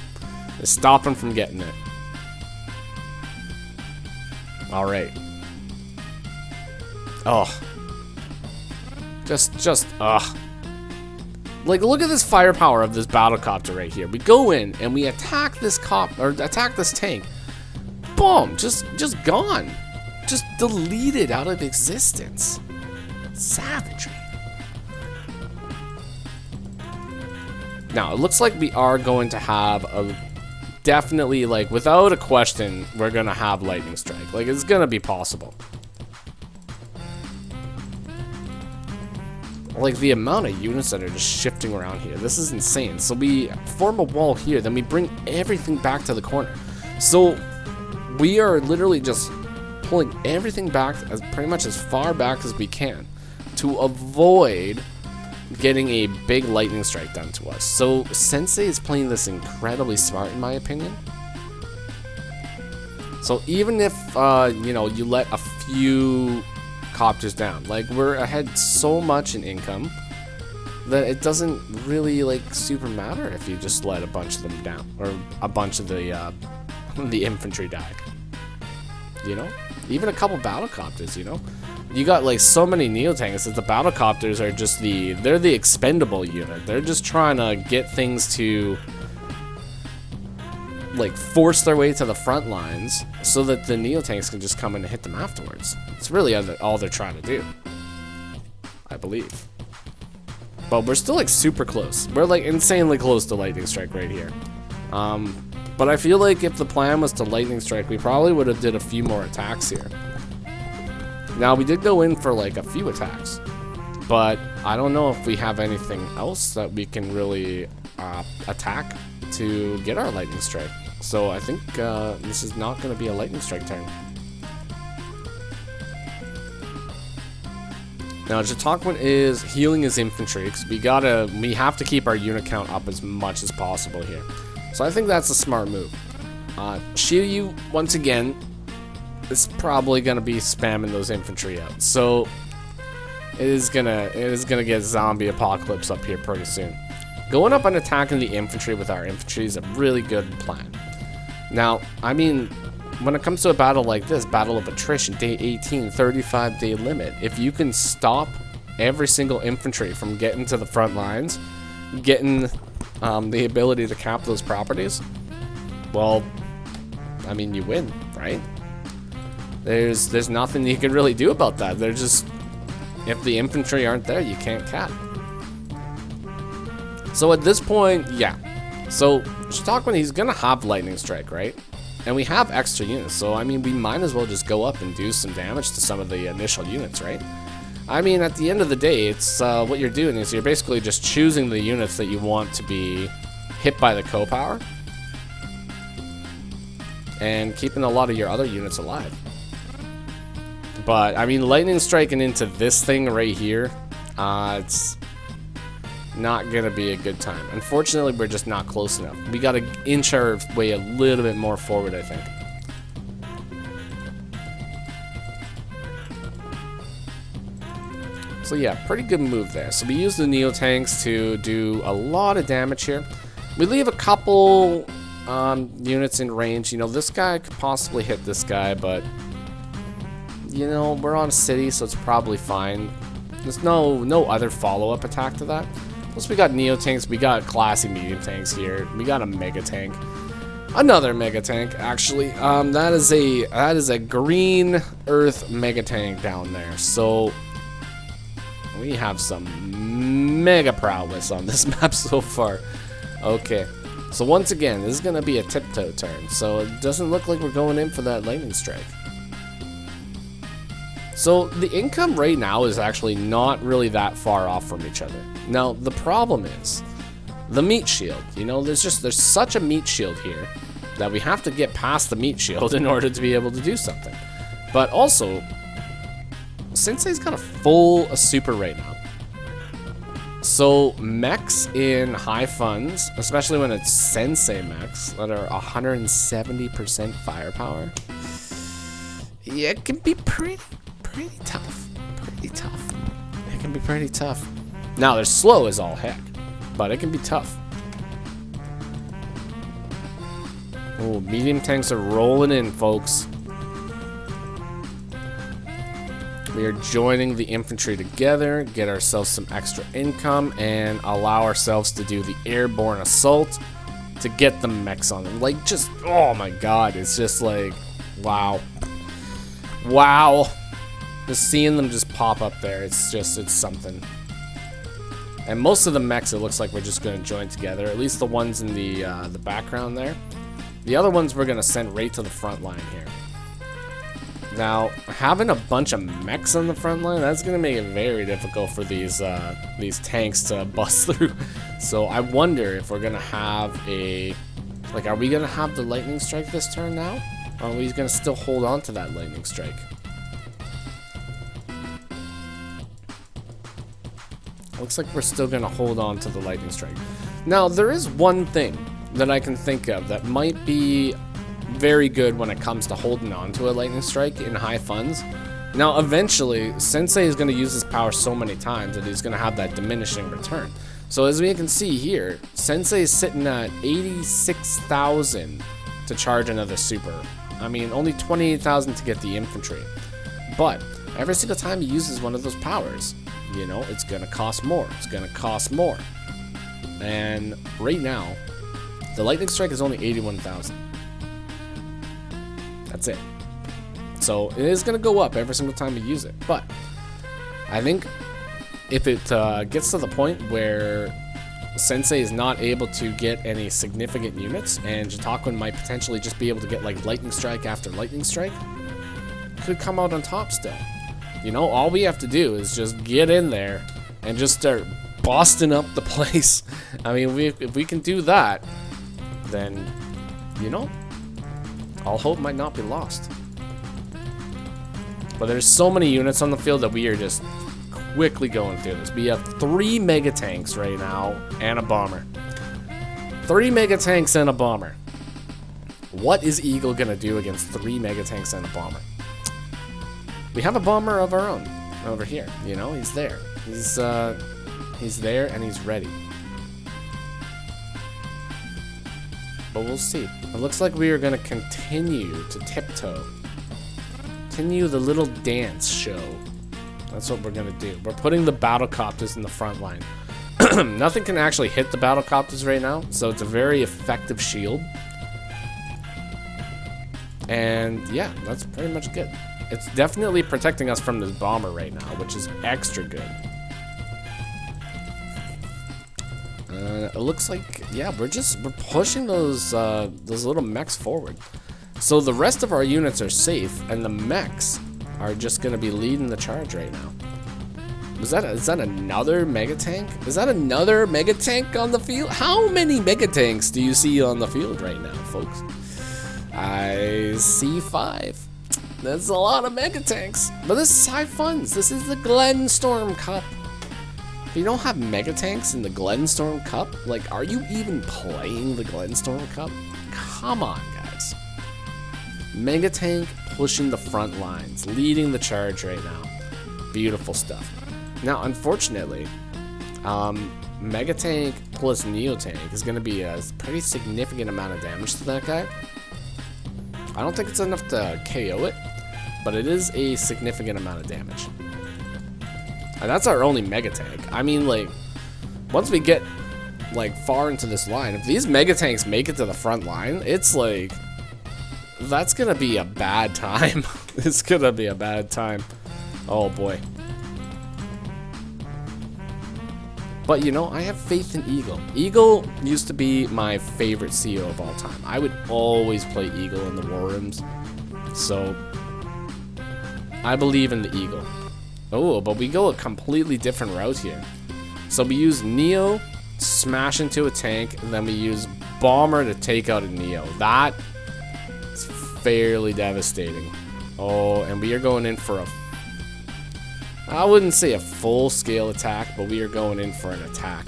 Just stop him from getting it. All right. Oh. Like, look at this firepower of this battlecopter right here. We go in and we attack this attack this tank. Boom! Just gone. Just deleted out of existence. Savagery. Now, it looks like we are going to have a definitely, like, without a question, we're gonna have lightning strike. Like, it's gonna be possible. Like, the amount of units that are just shifting around here, this is insane. So we form a wall here, then we bring everything back to the corner. So we are literally just pulling everything back as pretty much as far back as we can to avoid getting a big lightning strike done to us. So Sensei is playing this incredibly smart, in my opinion. So even if you know, you let a few copters down, like, we're ahead so much in income that it doesn't really, like, super matter if you just let a bunch of them down, or a bunch of the infantry die. You know, even a couple battlecopters, you know. you got like so many Neotanks that the battlecopters are just they're the expendable unit. They're just trying to get things to like force their way to the front lines so that the Neotanks can just come in and hit them afterwards. It's really all they're trying to do, I believe. But we're still like super close. We're like insanely close to lightning strike right here. But I feel like if the plan was to lightning strike, we probably would have did a few more attacks here. Now we did go in for like a few attacks, but I don't know if we have anything else that we can really attack to get our lightning strike. So I think this is not going to be a lightning strike turn. Now Jatokman is healing his infantry because we have to keep our unit count up as much as possible here. So I think that's a smart move. Shiryu, once again, is probably gonna be spamming those infantry out. So it is gonna get zombie apocalypse up here pretty soon. Going up and attacking the infantry with our infantry is a really good plan. Now, I mean, when it comes to a battle like this, battle of attrition, day 18, 35-day limit, if you can stop every single infantry from getting to the front lines, getting the ability to cap those properties, well, I mean, you win, right? There's nothing you can really do about that. They're just, if the infantry aren't there, you can't cap. So at this point, yeah. So Jatokman, he's gonna have lightning strike, right? And we have extra units, so I mean, we might as well just go up and do some damage to some of the initial units, right? I mean, at the end of the day, it's what you're doing is you're basically just choosing the units that you want to be hit by the co-power and keeping a lot of your other units alive. But I mean, lightning striking into this thing right here, it's not gonna be a good time. Unfortunately, we're just not close enough. We gotta inch our way a little bit more forward, I think. So yeah, pretty good move there. So we use the Neotanks to do a lot of damage here. We leave a couple units in range. You know, this guy could possibly hit this guy, but you know, we're on a city, so it's probably fine. There's no other follow-up attack to that. Plus we got Neotanks, we got classy medium tanks here, we got a mega tank. Another mega tank, actually. That is a green earth mega tank down there. So we have some mega prowess on this map so far. Okay. So once again, this is gonna be a tiptoe turn. So it doesn't look like we're going in for that lightning strike. So the income right now is actually not really that far off from each other. Now the problem is the meat shield. You know, there's such a meat shield here that we have to get past the meat shield in order to be able to do something. But also, Sensei's got a full super right now. So mechs in high funds, especially when it's Sensei mechs that are 170% firepower, yeah, it can be pretty tough. Pretty tough. It can be pretty tough. Now, they're slow as all heck, but it can be tough. Oh, medium tanks are rolling in, folks. We are joining the infantry together, get ourselves some extra income, and allow ourselves to do the airborne assault to get the mechs on them. Like, just, oh my god, it's just like, wow. Wow. Just seeing them just pop up there, it's something. And most of the mechs, it looks like we're just going to join together. At least the ones in the background there. The other ones we're going to send right to the front line here. Now, having a bunch of mechs on the front line, that's going to make it very difficult for these tanks to bust through. So I wonder if we're going to have a... Like, are we going to have the lightning strike this turn now? Or are we going to still hold on to that lightning strike? Looks like we're still going to hold on to the lightning strike. Now, there is one thing that I can think of that might be very good when it comes to holding on to a lightning strike in high funds. Now, eventually, Sensei is going to use his power so many times that he's going to have that diminishing return. So as we can see here, Sensei is sitting at 86,000 to charge another super. I mean, only 28,000 to get the infantry. But every single time he uses one of those powers, you know, it's gonna cost more. It's gonna cost more. And right now, the lightning strike is only 81,000. That's it. So it is gonna go up every single time you use it. But I think if it gets to the point where Sensei is not able to get any significant units, and Jitaquin might potentially just be able to get like lightning strike after lightning strike, could come out on top still. You know, all we have to do is just get in there and just start busting up the place. I mean, if we can do that, then, you know, all hope might not be lost. But there's so many units on the field that we are just quickly going through this. We have 3 mega tanks right now and a bomber. 3 mega tanks and a bomber. What is Eagle gonna do against 3 mega tanks and a bomber? We have a bomber of our own over here. You know, he's there. He's there and he's ready. But we'll see. It looks like we are gonna continue to tiptoe. Continue the little dance show. That's what we're gonna do. We're putting the battle copters in the front line. Nothing can actually hit the battle copters right now, so it's a very effective shield. And yeah, that's pretty much good. It's definitely protecting us from this bomber right now, which is extra good. It looks like, yeah, we're pushing those little mechs forward. So the rest of our units are safe, and the mechs are just gonna be leading the charge right now. Is that another mega tank? Is that another mega tank on the field? How many mega tanks do you see on the field right now, folks? I see 5. That's a lot of mega tanks. But this is high funds. This is the Glenstorm Cup. If you don't have mega tanks in the Glenstorm Cup, like, are you even playing the Glenstorm Cup? Come on, guys. Mega tank pushing the front lines, leading the charge right now. Beautiful stuff. Now, unfortunately, Mega Tank plus Neo Tank is going to be a pretty significant amount of damage to that guy. I don't think it's enough to KO it, but it is a significant amount of damage. And that's our only Mega Tank. I mean, like, once we get, like, far into this line, if these Mega Tanks make it to the front line, it's like, that's gonna be a bad time. It's gonna be a bad time. Oh boy. But you know, I have faith in Eagle. Eagle used to be my favorite CO of all time. I would always play Eagle in the war rooms. So I believe in the Eagle. Oh, but we go a completely different route here. So we use Neo, smash into a tank, and then we use Bomber to take out a Neo. That is fairly devastating. Oh, and we are going in for a, I wouldn't say a full-scale attack, but we are going in for an attack.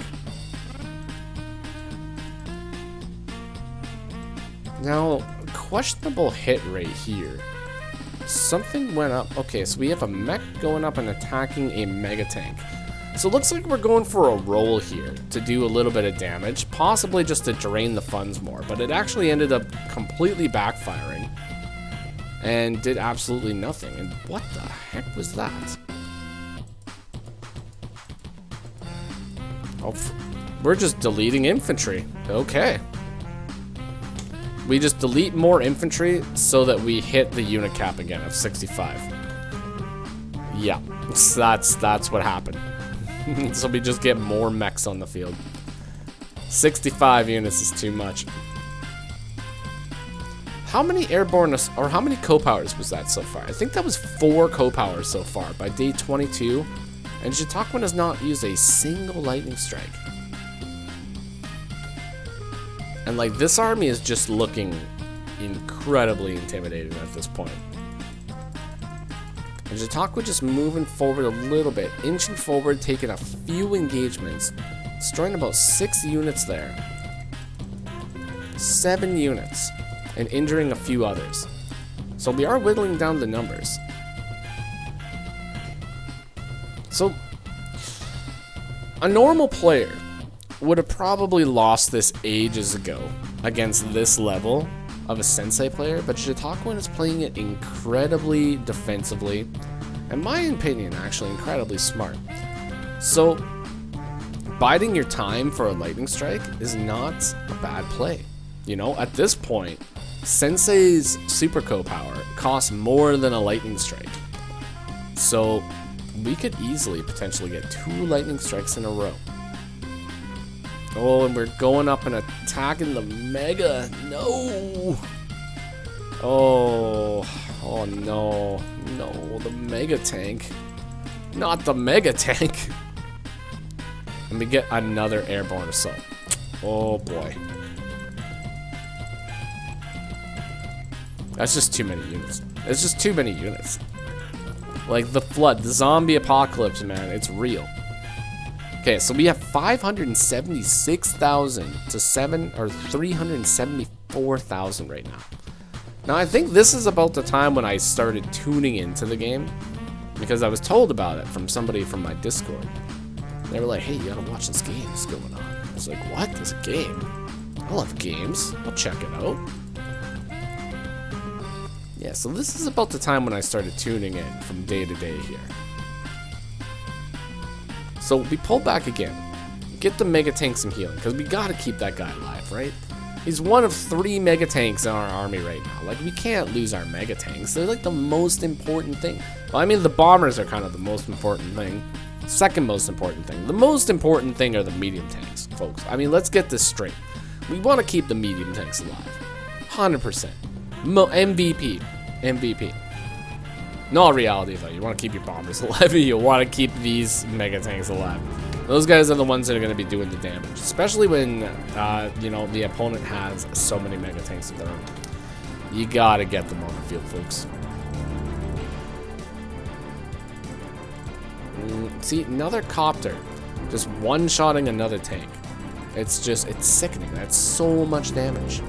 Now, questionable hit rate here. Something went up. Okay, so we have a mech going up and attacking a mega tank. So it looks like we're going for a roll here to do a little bit of damage, possibly just to drain the funds more, but it actually ended up completely backfiring and did absolutely nothing. And what the heck was that? Oh, we're just deleting infantry. Okay. We just delete more infantry so that we hit the unit cap again of 65. Yeah, that's what happened. So we just get more mechs on the field. 65 units is too much. How many airborne, or how many co-powers was that so far? I think that was 4 co-powers so far by day 22. And Jitaquin has not used a single lightning strike. And like, this army is just looking incredibly intimidating at this point. And Jitaquin just moving forward a little bit, inching forward, taking a few engagements, destroying about 6 units there. 7 units, and injuring a few others. So we are whittling down the numbers. So, a normal player would have probably lost this ages ago against this level of a Sensei player, but Jitaquin is playing it incredibly defensively. in my opinion, actually incredibly smart. So, biding your time for a lightning strike is not a bad play. You know, at this point, Sensei's Super Co-Power costs more than a lightning strike. So, we could easily potentially get 2 lightning strikes in a row. Oh, and we're going up and attacking the Mega. No! Oh no. No, the Mega Tank. Not the Mega Tank. And we get another airborne assault. Oh boy. That's just too many units. It's just too many units. Like the flood, the zombie apocalypse, man, it's real. Okay, so we have 576,000 to 374,000 right now. Now I think this is about the time when I started tuning into the game, because I was told about it from somebody from my Discord. They were like, "Hey, you gotta watch this game that's going on." I was like, "What? There's a game? I love games. I'll check it out." Yeah, so this is about the time when I started tuning in from day to day here. So we pull back again. Get the Mega Tank some healing, because we gotta keep that guy alive, right? He's one of 3 Mega Tanks in our army right now. Like, we can't lose our Mega Tanks. They're like the most important thing. Well, I mean, the bombers are kind of the most important thing. Second most important thing. The most important thing are the medium tanks, folks. I mean, let's get this straight. We want to keep the medium tanks alive. 100%. MVP. MVP. In all reality, though, you want to keep your bombers alive. You want to keep these Mega Tanks alive. Those guys are the ones that are going to be doing the damage, especially when, you know, the opponent has so many Mega Tanks of their own. You got to get them on the field, folks. See, another copter. Just one-shotting another tank. It's just, it's sickening. That's so much damage.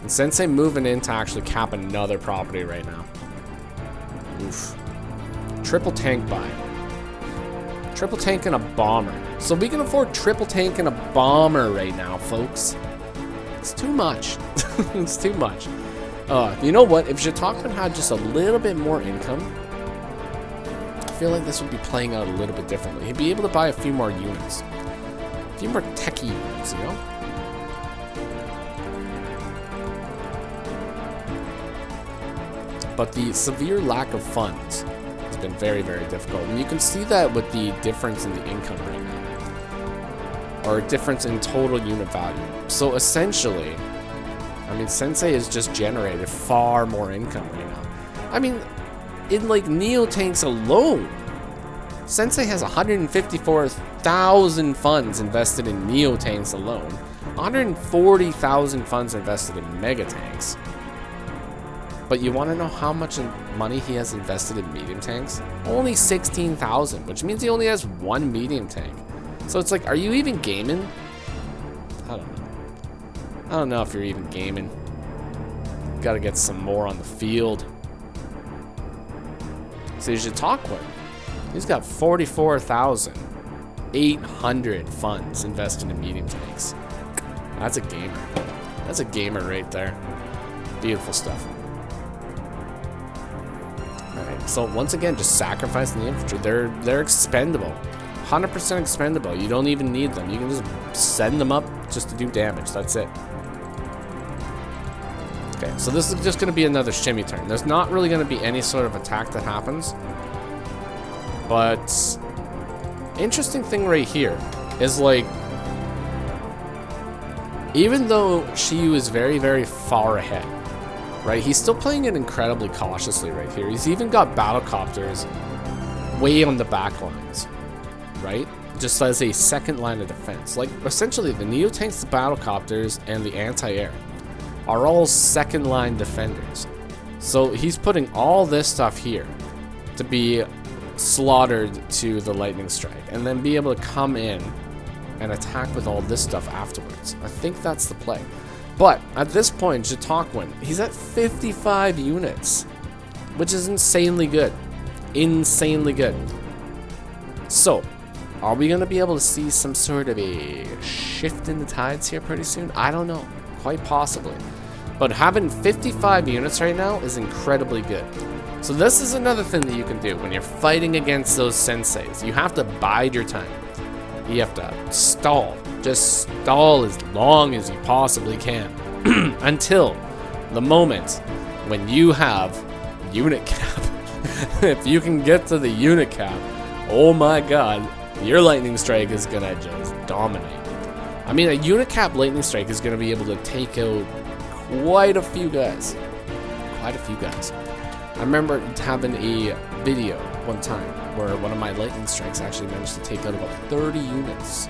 And Sensei moving in to actually cap another property right now. Oof. Triple tank buy. Triple tank and a bomber. So we can afford triple tank and a bomber right now, folks. It's too much. It's too much. You know what? If Jitokman had just a little bit more income, I feel like this would be playing out a little bit differently. He'd be able to buy a few more units. A few more techie units, you know? But the severe lack of funds has been very, very difficult. And you can see that with the difference in the income right now. Or difference in total unit value. So essentially, I mean, Sensei has just generated far more income right now. I mean, in like Neo Tanks alone, Sensei has 154,000 funds invested in Neo Tanks alone. 140,000 funds invested in Mega Tanks. But you want to know how much money he has invested in medium tanks? Only 16,000, which means he only has 1 medium tank. So it's like, are you even gaming? I don't know. I don't know if you're even gaming. Got to get some more on the field. So you should talk with him. He's got 44,800 funds invested in medium tanks. That's a gamer. That's a gamer right there. Beautiful stuff. Alright, so once again, just sacrificing the infantry. They're expendable. 100% expendable. You don't even need them. You can just send them up just to do damage. That's it. Okay, so this is just going to be another shimmy turn. There's not really going to be any sort of attack that happens. But interesting thing right here is, like, even though Shiyu is very, very far ahead, right? He's still playing it incredibly cautiously right here. He's even got battlecopters way on the back lines, right? Just as a second line of defense. Like, essentially, the Neo Tanks, the battlecopters, and the anti-air are all second line defenders. So he's putting all this stuff here to be slaughtered to the lightning strike, and then be able to come in and attack with all this stuff afterwards. I think that's the play. But at this point, Jitokman, he's at 55 units, which is insanely good. Insanely good. So, are we going to be able to see some sort of a shift in the tides here pretty soon? I don't know. Quite possibly. But having 55 units right now is incredibly good. So this is another thing that you can do when you're fighting against those senseis. You have to bide your time. You have to stall. Just stall as long as you possibly can. Until the moment when you have unit cap. If you can get to the unit cap, oh my god, your lightning strike is gonna just dominate. I mean, a unit cap lightning strike is gonna be able to take out quite a few guys. Quite a few guys. I remember having a video one time where one of my lightning strikes actually managed to take out about 30 units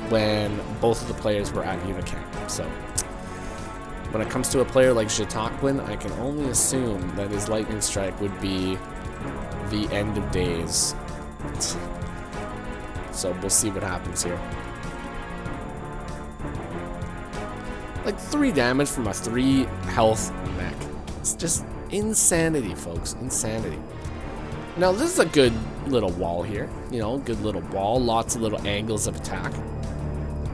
when both of the players were at unit cap. So when it comes to a player like Jitakwin, I can only assume that his lightning strike would be the end of days. So we'll see what happens here. Like 3 damage from a 3 health mech. It's just insanity, folks. Insanity. Now this is a good little wall here. You know, good little wall. Lots of little angles of attack.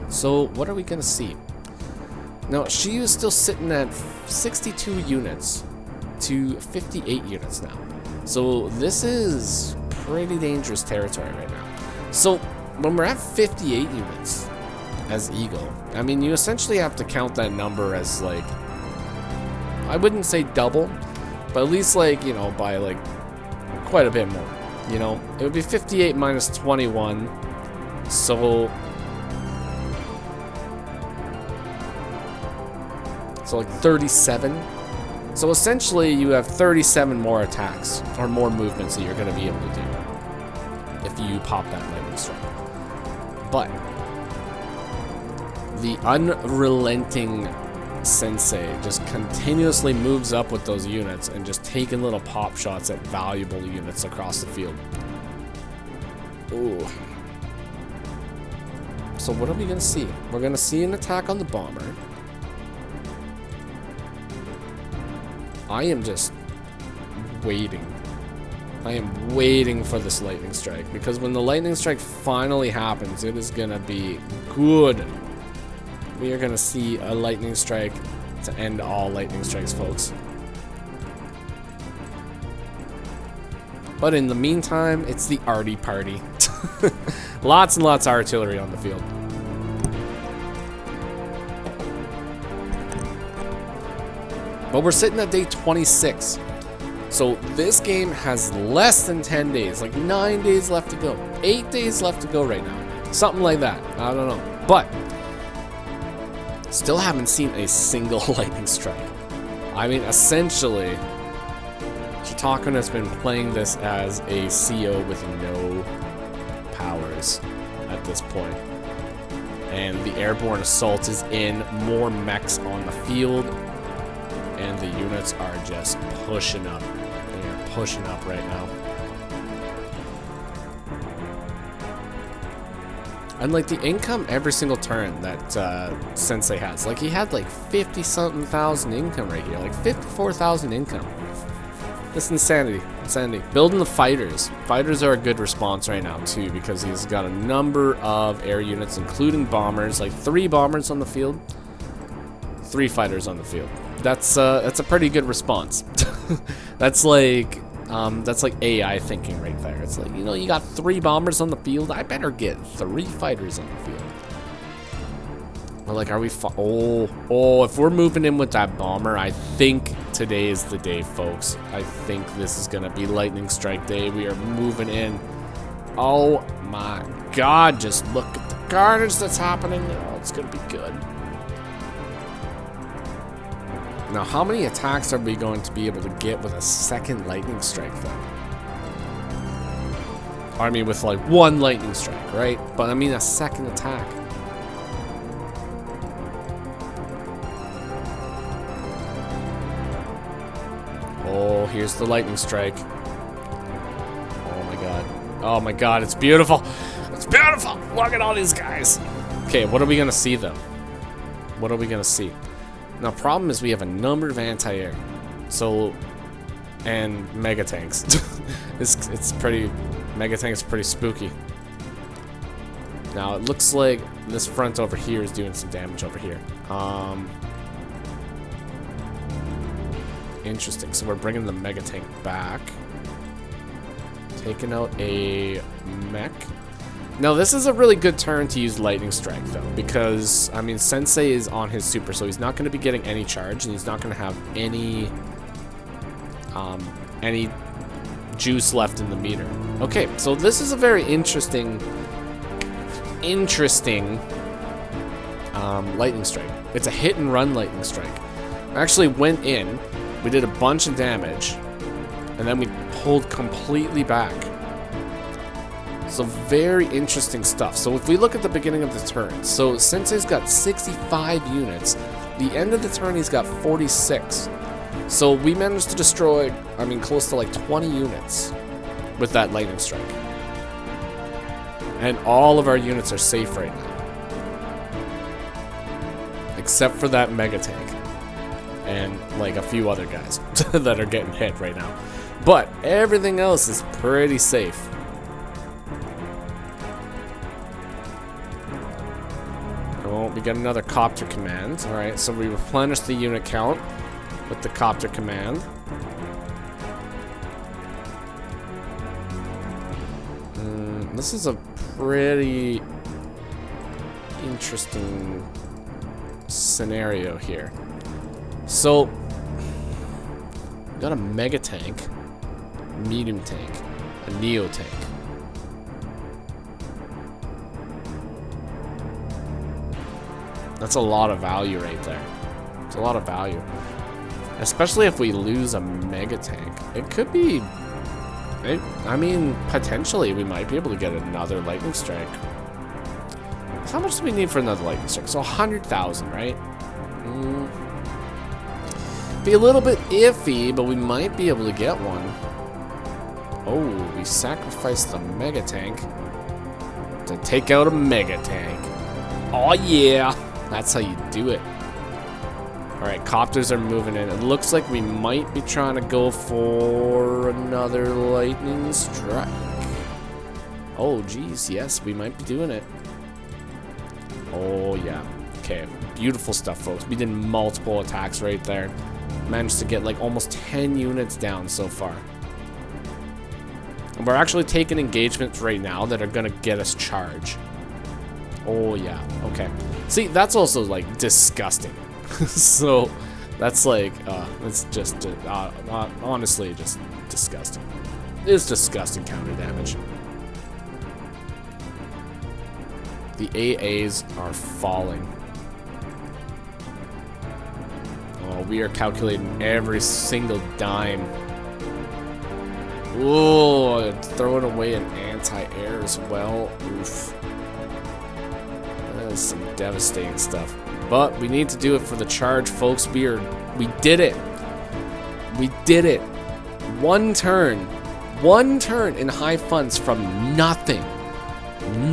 So what are we gonna see? Now she is still sitting at 62 units to 58 units now. So this is pretty dangerous territory right now. So when we're at 58 units as Eagle, I mean, you essentially have to count that number as like, I wouldn't say double, but at least like, you know, by like quite a bit more. You know, it would be 58 minus 21. So like 37. So essentially you have 37 more attacks or more movements that you're going to be able to do if you pop that lightning strike. But the unrelenting Sensei just continuously moves up with those units and just taking little pop shots at valuable units across the field. Ooh. So what are we going to see? We're going to see an attack on the bomber. I am just waiting. I am waiting for this lightning strike, because when the lightning strike finally happens, it is gonna be good. We are gonna see a lightning strike to end all lightning strikes, folks. But in the meantime, it's the arty party. Lots and lots of artillery on the field. But we're sitting at day 26. So this game has less than 10 days, like 9 days left to go. 8 days left to go right now. Something like that. I don't know. But still haven't seen a single lightning strike. I mean, essentially, Chitakun has been playing this as a CO with no powers at this point. And the airborne assault is in, more mechs on the field. And the units are just pushing up. They are pushing up right now. And like the income every single turn that Sensei has. Like he had like 50-something thousand income right here. Like 54,000 income. That's insanity. Insanity. Building the fighters. Fighters are a good response right now too, because he's got a number of air units, including bombers. Like 3 bombers on the field. 3 fighters on the field. That's a pretty good response. That's like AI thinking right there. It's like, you know, you got 3 bombers on the field. I better get 3 fighters on the field. Or like, are we? If we're moving in with that bomber, I think today is the day, folks. I think this is gonna be lightning strike day. We are moving in. Oh my God! Just look at the carnage that's happening. Oh, it's gonna be good. Now, how many attacks are we going to be able to get with a second lightning strike, though? I mean, with like 1 lightning strike, right? But I mean a second attack. Oh, here's the lightning strike. Oh my God. Oh my God, it's beautiful. It's beautiful. Look at all these guys. Okay, what are we gonna see, though? What are we gonna see? Now, problem is we have a number of anti-air, so, and mega tanks. it's pretty, mega tanks pretty spooky. Now it looks like this front over here is doing some damage over here. Interesting. So we're bringing the mega tank back. Taking out a mech. Now this is a really good turn to use lightning strike though, because I mean Sensei is on his super, so he's not going to be getting any charge, and he's not going to have any juice left in the meter. Okay, so this is a very interesting lightning strike. It's a hit and run lightning strike. I actually went in, we did a bunch of damage, and then we pulled completely back. So very interesting stuff. So if we look at the beginning of the turn, so Sensei's got 65 units. The end of the turn, he's got 46. So we managed to destroy, I mean, close to like 20 units with that lightning strike. And all of our units are safe right now. Except for that mega tank. And like a few other guys that are getting hit right now. But everything else is pretty safe. Oh, we got another copter command. Alright, so we replenish the unit count with the copter command. This is a pretty interesting scenario here. So, got a mega tank, medium tank, a neo tank. That's a lot of value right there. It's a lot of value. Especially if we lose a mega tank. It could be... I mean, potentially we might be able to get another lightning strike. So how much do we need for another lightning strike? So 100,000, right? Be a little bit iffy, but we might be able to get one. Oh, we sacrificed the mega tank to take out a mega tank. Oh yeah! That's how you do it. Alright, copters are moving in. It looks like we might be trying to go for another lightning strike. Oh, geez, yes, we might be doing it. Oh, yeah. Okay, beautiful stuff, folks. We did multiple attacks right there. Managed to get like almost 10 units down so far. And we're actually taking engagements right now that are going to get us charge. Oh, yeah. Okay. See, that's also, like, disgusting. So, that's, like, it's just, honestly, just disgusting. It's disgusting counter damage. The AAs are falling. Oh, we are calculating every single dime. Ooh, throwing away an anti-air as well. Oof. That is some devastating stuff. But we need to do it for the charge, folks. We did it. We did it. One turn in high funds from nothing.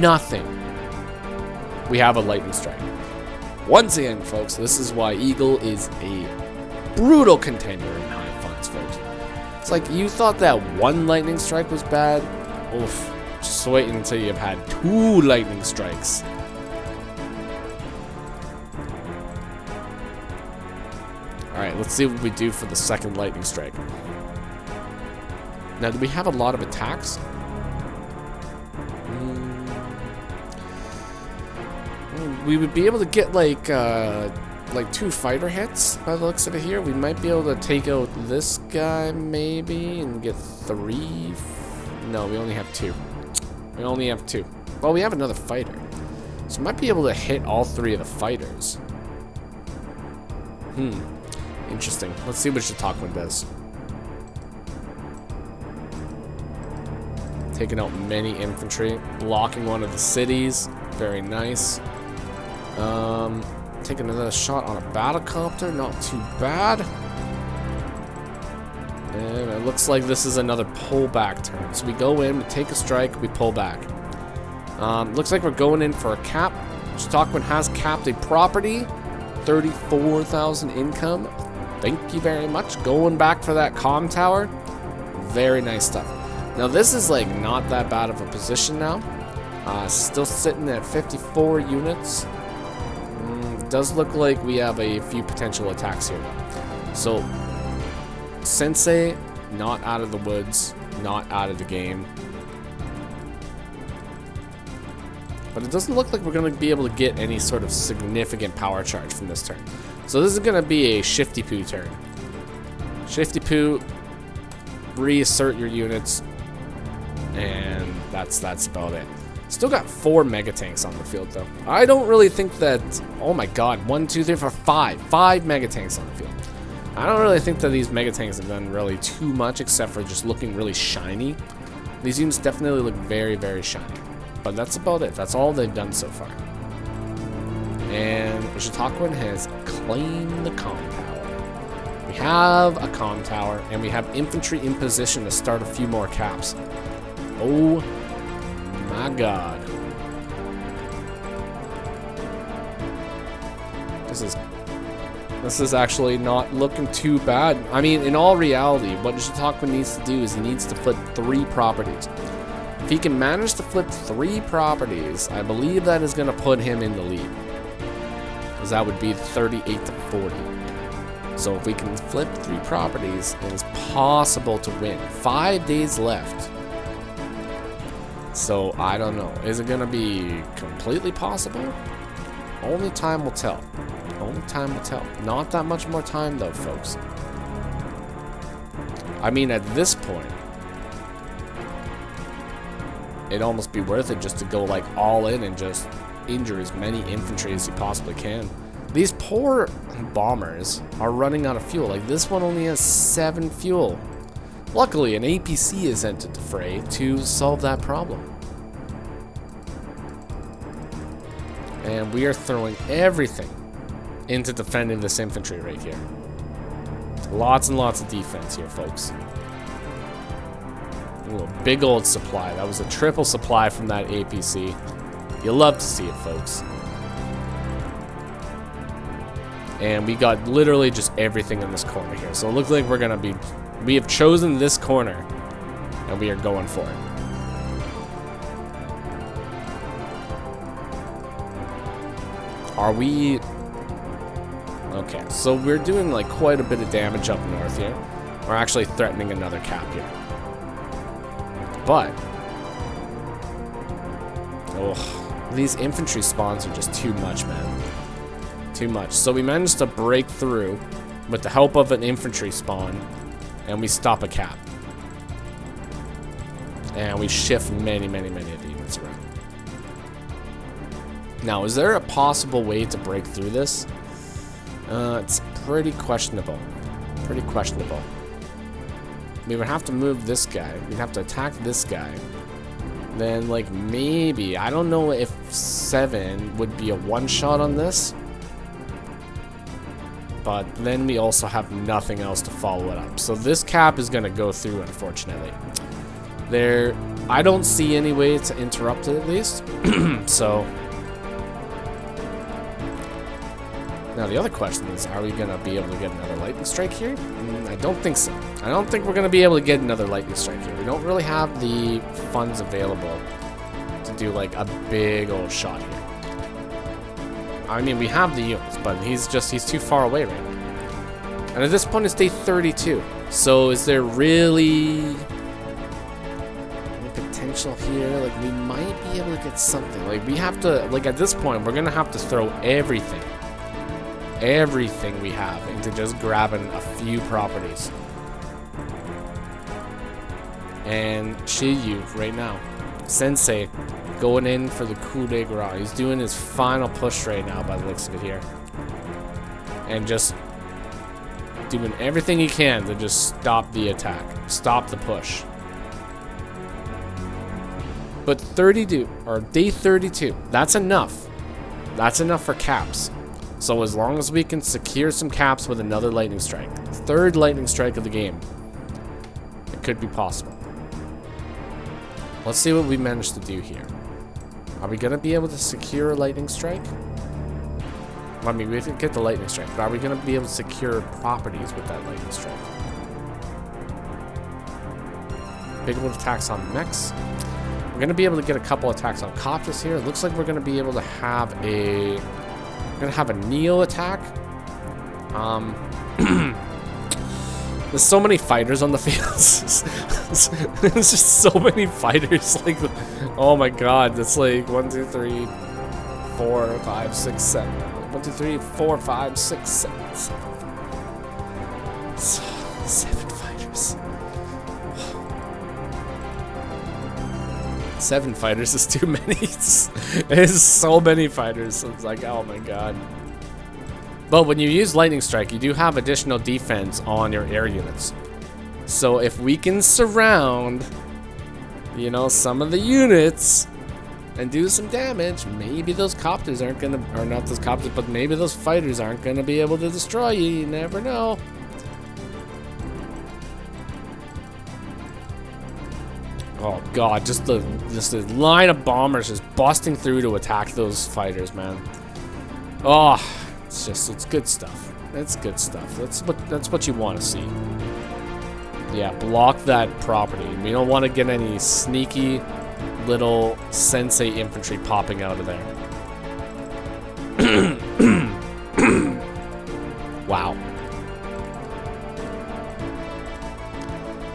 Nothing. We have a lightning strike. Once again, folks, this is why Eagle is a brutal contender in high funds, folks. It's like you thought that one lightning strike was bad. Oof. Just wait until you've had 2 lightning strikes. Alright, let's see what we do for the second lightning strike. Now, do we have a lot of attacks? We would be able to get like 2 fighter hits by the looks of it here. We might be able to take out this guy maybe and get 3. No, we only have 2. We only have 2. Well, we have another fighter. So we might be able to hit all 3 of the fighters. Interesting. Let's see what Chautauqua does. Taking out many infantry. Blocking one of the cities. Very nice. Taking another shot on a battlecopter. Not too bad. And it looks like this is another pullback turn. So we go in, we take a strike, we pull back. Looks like we're going in for a cap. Chautauqua has capped a property. 34,000 income. Thank you very much. Going back for that comm tower. Very nice stuff. Now this is like not that bad of a position now. Still sitting at 54 units. Does look like we have a few potential attacks here though. So Sensei, not out of the woods, not out of the game. But it doesn't look like we're going to be able to get any sort of significant power charge from this turn. So this is going to be a Shifty Poo turn. Shifty Poo, reassert your units, and that's about it. Still got 4 Mega Tanks on the field, though. I don't really think that... Oh my god, 1, 2, 3, 4, 5. 5 Mega Tanks on the field. I don't really think that these Mega Tanks have done really too much, except for just looking really shiny. These units definitely look very, very shiny. But that's about it. That's all they've done so far. And Jitakwin has claimed the comm tower. We have a comm tower, and we have infantry in position to start a few more caps. Oh my god. This is actually not looking too bad. I mean, in all reality, what Jitakwin needs to do is he needs to flip 3 properties. If he can manage to flip 3 properties, I believe that is going to put him in the lead. Because that would be 38 to 40. So if we can flip 3 properties, it is possible to win. 5 days left. So I don't know. Is it going to be completely possible? Only time will tell. Only time will tell. Not that much more time though, folks. I mean, at this point, it'd almost be worth it just to go like all in and just injure as many infantry as you possibly can. These poor bombers are running out of fuel. Like this one only has 7 fuel. Luckily, an APC is entered the fray to solve that problem. And we are throwing everything into defending this infantry right here. Lots and lots of defense here, folks. Ooh, a big old supply. That was a triple supply from that APC. You'll love to see it, folks. And we got literally just everything in this corner here. So it looks like we're going to be... We have chosen this corner, and we are going for it. Are we... Okay, so we're doing like quite a bit of damage up north here. We're actually threatening another cap here. But... Oh, these infantry spawns are just too much, man. Too much. So we managed to break through with the help of an infantry spawn, and we stop a cap. And we shift many, many, many of the units around. Now, is there a possible way to break through this? It's pretty questionable. Pretty questionable. We would have to move this guy. We'd have to attack this guy. Then, like, maybe... I don't know if 7 would be a one-shot on this. But then we also have nothing else to follow it up. So this cap is going to go through, unfortunately. I don't see any way to interrupt it, at least. So... Now, the other question is, are we going to be able to get another lightning strike here? I don't think so. I don't think we're going to be able to get another lightning strike here. We don't really have the funds available to do, like, a big old shot here. I mean, we have the units, but he's too far away right now. And at this point, it's day 32. So, is there really any potential here? Like, we might be able to get something. Like, we have to, like, at this point, we're going to have to throw everything we have into just grabbing a few properties. And Shiyu right now, Sensei going in for the coup de grace. He's doing his final push right now by the looks of it here, and just doing everything he can to just stop the attack, stop the push. But day 32, that's enough. That's enough for caps. So as long as we can secure some caps with another lightning strike, 3rd lightning strike of the game, it could be possible. Let's see what we managed to do here. Are we going to be able to secure a lightning strike? I mean, we could get the lightning strike, but are we going to be able to secure properties with that lightning strike? Big old attacks on mechs. We're going to be able to get a couple attacks on copters here. It looks like we're going to be able to have a... We're going to have a Neo attack. There's so many fighters on the field. There's just so many fighters. Like, oh my god, that's like 1, 2, 3, 4, 5, 6, 7. 1, 2, 3, 4, 5, 6, 7. 7 fighters. 7 fighters is too many. There's so many fighters. It's like, oh my god. But when you use Lightning Strike, you do have additional defense on your air units. So if we can surround, you know, some of the units and do some damage, maybe those copters aren't gonna, or not those copters, but maybe those fighters aren't gonna be able to destroy you. You never know. Oh god, just the line of bombers just busting through to attack those fighters, man. Oh, it's good stuff. It's good stuff. That's what you want to see. Yeah, block that property. We don't want to get any sneaky little Sensei infantry popping out of there. Wow.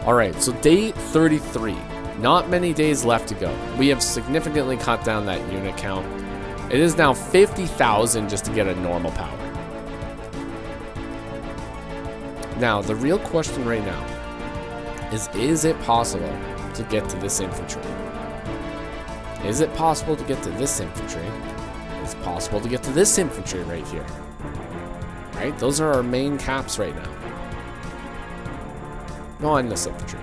Alright, so day 33. Not many days left to go. We have significantly cut down that unit count. It is now 50,000 just to get a normal power. Now, the real question right now is it possible to get to this infantry? Is it possible to get to this infantry? Is it possible to get to this infantry right here? Right? Those are our main caps right now. No, and this infantry.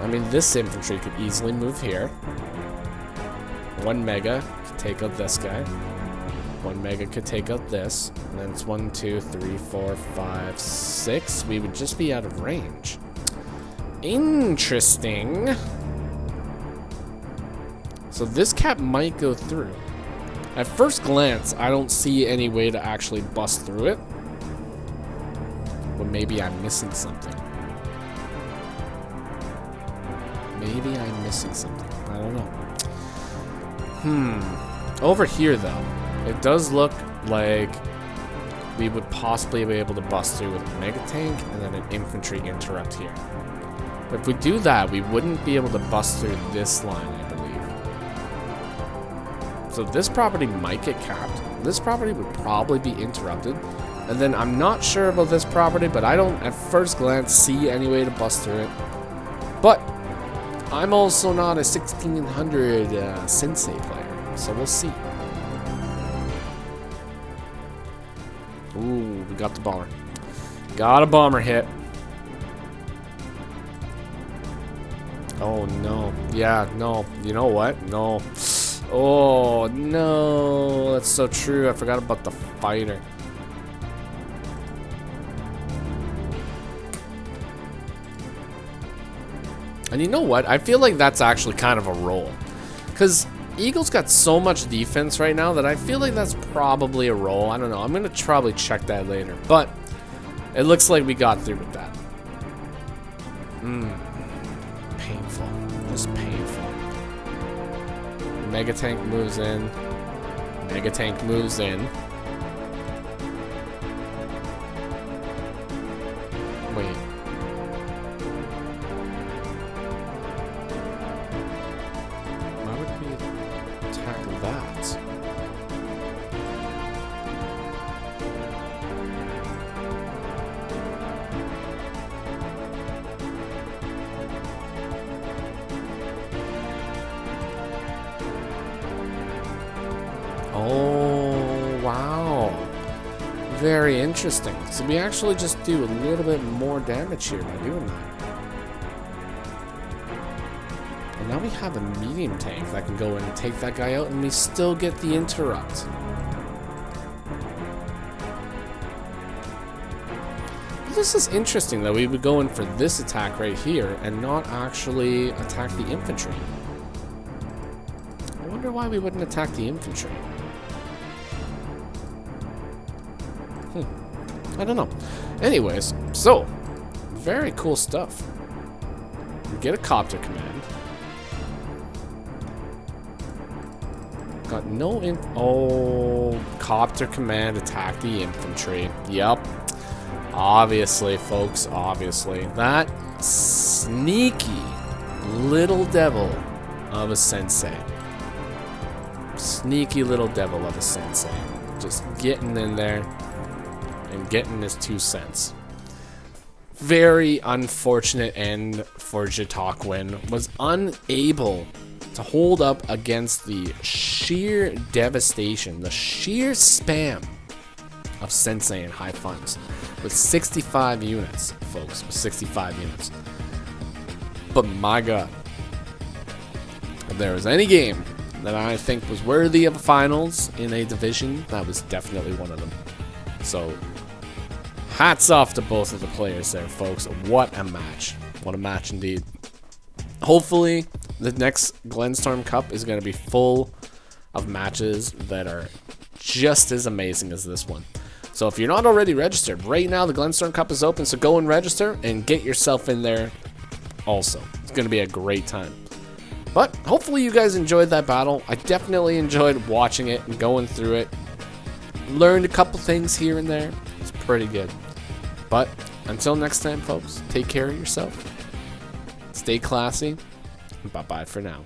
I mean, this infantry could easily move here. 1 mega could take out this guy. 1 mega could take out this. And then it's 1, 2, 3, 4, 5, 6. We would just be out of range. Interesting. So this cap might go through. At first glance, I don't see any way to actually bust through it. But maybe I'm missing something. Maybe I'm missing something. I don't know. Over here, though, it does look like we would possibly be able to bust through with a mega tank and then an infantry interrupt here. But if we do that, we wouldn't be able to bust through this line, I believe. So this property might get capped. This property would probably be interrupted. And then I'm not sure about this property, but I don't, at first glance, see any way to bust through it. But I'm also not a 1600 Sensei player, so we'll see. Ooh, we got the bomber. Got a bomber hit. Oh, no. Yeah, no. You know what? No. Oh, no. That's so true. I forgot about the fighter. And you know what? I feel like that's actually kind of a roll. Because Eagle's got so much defense right now that I feel like that's probably a roll. I don't know. I'm going to probably check that later. But it looks like we got through with that. Painful. Just painful. Mega tank moves in. Mega tank moves in. Wait. Why would we attack that? Oh, wow. Very interesting. So we actually just do a little bit more damage here by doing that. And now we have a medium tank that can go in and take that guy out, and we still get the interrupt. But this is interesting that we would go in for this attack right here and not actually attack the infantry. I wonder why we wouldn't attack the infantry. I don't know. Anyways, so very cool stuff. We get a copter command. Got no oh, copter command, attack the infantry. Yep. Obviously, folks, obviously. That sneaky little devil of a sensei. Sneaky little devil of a sensei. Just getting in there and getting his 2 cents. Very unfortunate end for Jitaquin. Was unable to hold up against the sheer devastation, the sheer spam of Sensei and high funds. With 65 units, folks. With 65 units. But my god. If there was any game that I think was worthy of finals in a division, that was definitely one of them. So, hats off to both of the players there, folks. What a match. What a match indeed. Hopefully, the next Glenstorm Cup is going to be full of matches that are just as amazing as this one. So if you're not already registered, right now the Glenstorm Cup is open, so go and register and get yourself in there also. It's going to be a great time. But hopefully you guys enjoyed that battle. I definitely enjoyed watching it and going through it. Learned a couple things here and there. It's pretty good. But until next time, folks, take care of yourself. Stay classy. Bye-bye for now.